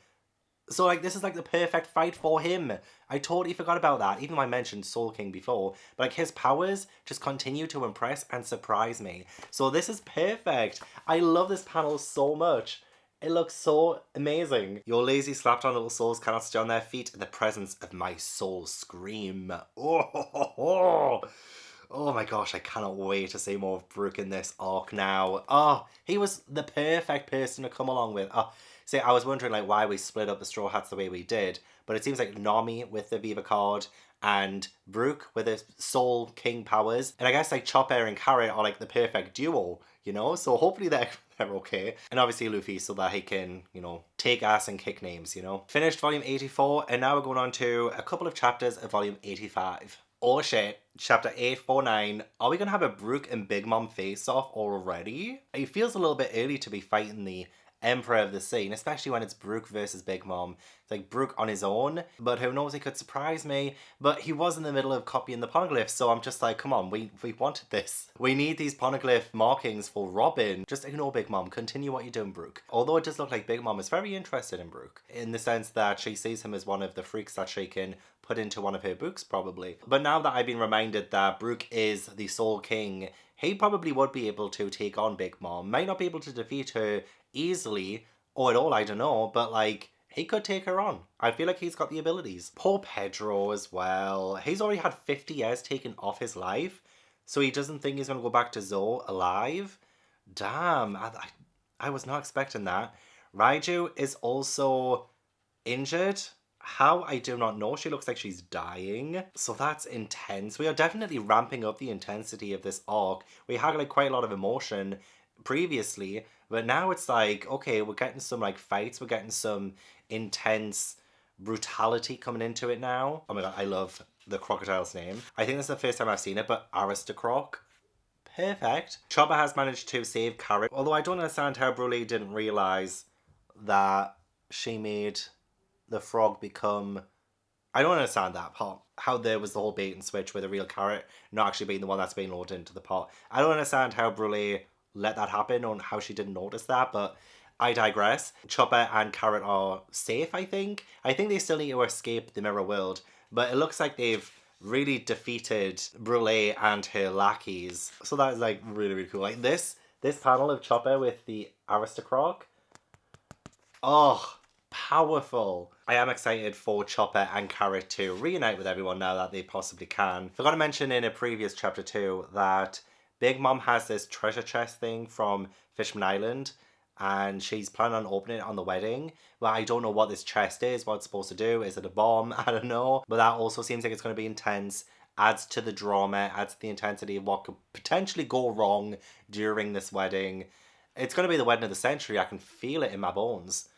So, like, this is, like, the perfect fight for him. I totally forgot about that, even though I mentioned Soul King before. But, like, his powers just continue to impress and surprise me. So, this is perfect. I love this panel so much. It looks so amazing. Your lazy slapped on little souls cannot stay on their feet in the presence of my soul scream. Oh, oh my gosh, I cannot wait to see more of Brook in this arc now. Oh, he was the perfect person to come along with. Oh, see, I was wondering like why we split up the Straw Hats the way we did, but it seems like Nami with the Viva card and Brook with his Soul King powers, and I guess like Chopper and Carrot are like the perfect duo, you know? So hopefully they're okay. And obviously Luffy so that he can, you know, take ass and kick names, you know? Finished volume 84, and now we're going on to a couple of chapters of volume 85. Oh shit, chapter 849. Are we gonna have a Brook and Big Mom face off already? It feels a little bit early to be fighting the Emperor of the Sea, and especially when it's Brook versus Big Mom. It's like Brook on his own, but who knows, he could surprise me. But he was in the middle of copying the poneglyphs, so I'm just like, come on, we wanted this. We need these poneglyph markings for Robin. Just ignore Big Mom, continue what you're doing, Brook. Although it does look like Big Mom is very interested in Brook, in the sense that she sees him as one of the freaks that she can put into one of her books, probably. But now that I've been reminded that Brook is the Soul King, he probably would be able to take on Big Mom. Might not be able to defeat her easily or at all, I don't know, but like he could take her on. I feel like he's got the abilities. Poor Pedro as well. He's already had 50 years taken off his life, so he doesn't think he's gonna go back to Zou alive. Damn, I was not expecting that. Raiju is also injured. How? I do not know. She looks like she's dying. So that's intense. We are definitely ramping up the intensity of this arc. We had like quite a lot of emotion previously, but now it's like, okay, we're getting some like fights, we're getting some intense brutality coming into it now. Oh my god, I love the crocodile's name. I think this is the first time I've seen it, but Aristocroc. Perfect. Chopper has managed to save Carrot, although I don't understand how Broly didn't realise that she made the frog become... I don't understand that part. How there was the whole bait and switch with a real Carrot not actually being the one that's being loaded into the pot. I don't understand how Broly let that happen or how she didn't notice that, but I digress. Chopper and Carrot are safe, I think. I think they still need to escape the mirror world, but it looks like they've really defeated Brûlée and her lackeys. So that is like really, really cool. Like this panel of Chopper with the Aristocroc. Oh, powerful. I am excited for Chopper and Carrot to reunite with everyone now that they possibly can. Forgot to mention in a previous chapter too that Big Mom has this treasure chest thing from Fishman Island and she's planning on opening it on the wedding. But I don't know what this chest is, what it's supposed to do. Is it a bomb? I don't know. But that also seems like it's going to be intense. Adds to the drama, adds to the intensity of what could potentially go wrong during this wedding. It's going to be the wedding of the century. I can feel it in my bones.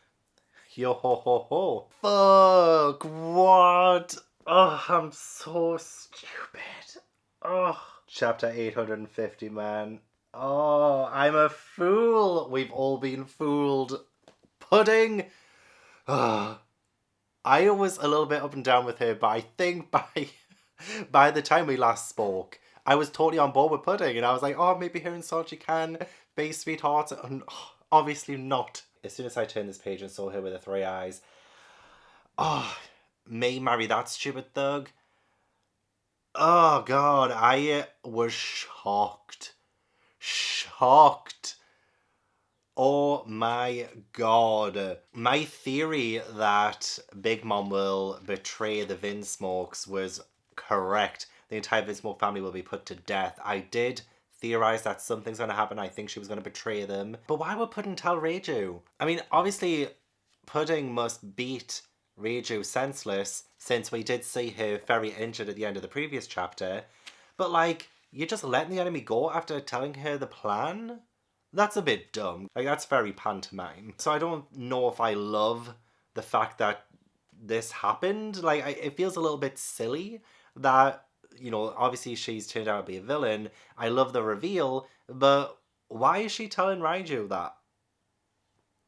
Yo ho ho ho. Fuck, what? Oh, I'm so stupid. Oh. Chapter 850, man. Oh, I'm a fool. We've all been fooled. Pudding. Oh, I was a little bit up and down with her, but I think by the time we last spoke, I was totally on board with Pudding, and I was like, oh, maybe her and Sochi can be sweethearts, and obviously not. As soon as I turned this page and saw her with the 3 eyes, oh, may marry that stupid thug. Oh god, I was shocked. Shocked. Oh my god. My theory that Big Mom will betray the Vinsmokes was correct. The entire Vinsmoke family will be put to death. I did theorize that something's going to happen. I think she was going to betray them. But why would Pudding tell Reiju? I mean, obviously, Pudding must beat Ryuju senseless, since we did see her very injured at the end of the previous chapter. But like, you're just letting the enemy go after telling her the plan? That's a bit dumb. Like, that's very pantomime. So I don't know if I love the fact that this happened. Like, it feels a little bit silly that, you know, obviously she's turned out to be a villain. I love the reveal, but why is she telling Raiju that?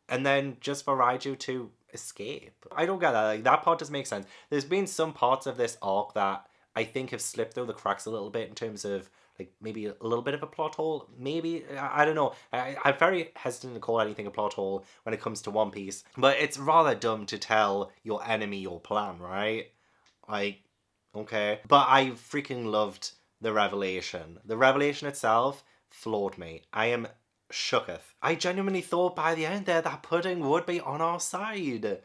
And then just for Raiju to escape. I don't get that. Like, that part doesn't make sense. There's been some parts of this arc that I think have slipped through the cracks a little bit in terms of like maybe a little bit of a plot hole. Maybe, I don't know. I'm very hesitant to call anything a plot hole when it comes to One Piece. But it's rather dumb to tell your enemy your plan, right? Like, okay. But I freaking loved the revelation. The revelation itself floored me. I am shooketh. I genuinely thought by the end there that Pudding would be on our side.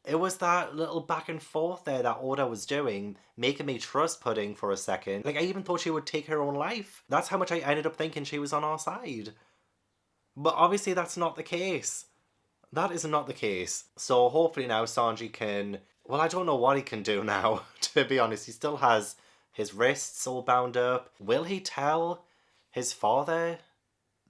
It was that little back and forth there that Oda was doing, making me trust Pudding for a second. Like, I even thought she would take her own life. That's how much I ended up thinking she was on our side. But obviously that's not the case. That is not the case. So hopefully now Sanji can... Well, I don't know what he can do now, to be honest. He still has his wrists all bound up. Will he tell his father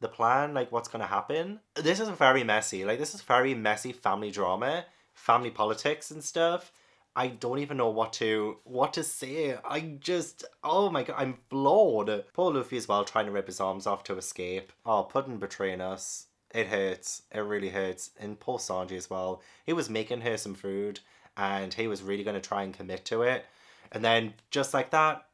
the plan? Like, what's going to happen? This is very messy. Like, this is very messy family drama. Family politics and stuff. I don't even know what to say. I just, oh my god, I'm floored. Poor Luffy as well, trying to rip his arms off to escape. Oh, Puddin betraying us. It hurts. It really hurts. And poor Sanji as well. He was making her some food and he was really going to try and commit to it. And then just like that,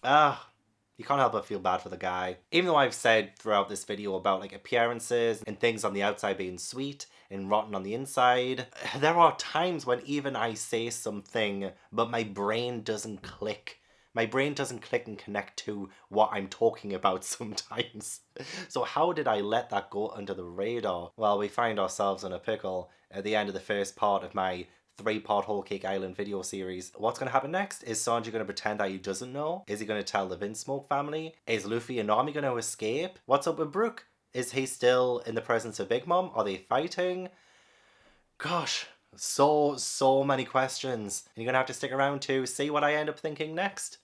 you can't help but feel bad for the guy. Even though I've said throughout this video about like appearances and things on the outside being sweet and rotten on the inside, there are times when even I say something but my brain doesn't click. My brain doesn't click and connect to what I'm talking about sometimes. So how did I let that go under the radar? Well, we find ourselves in a pickle at the end of the first part of my 3-part Whole Cake Island video series. What's going to happen next? Is Sanji going to pretend that he doesn't know? Is he going to tell the Vinsmoke family? Is Luffy and Nami going to escape? What's up with Brook? Is he still in the presence of Big Mom? Are they fighting? Gosh, so many questions. And you're going to have to stick around to see what I end up thinking next.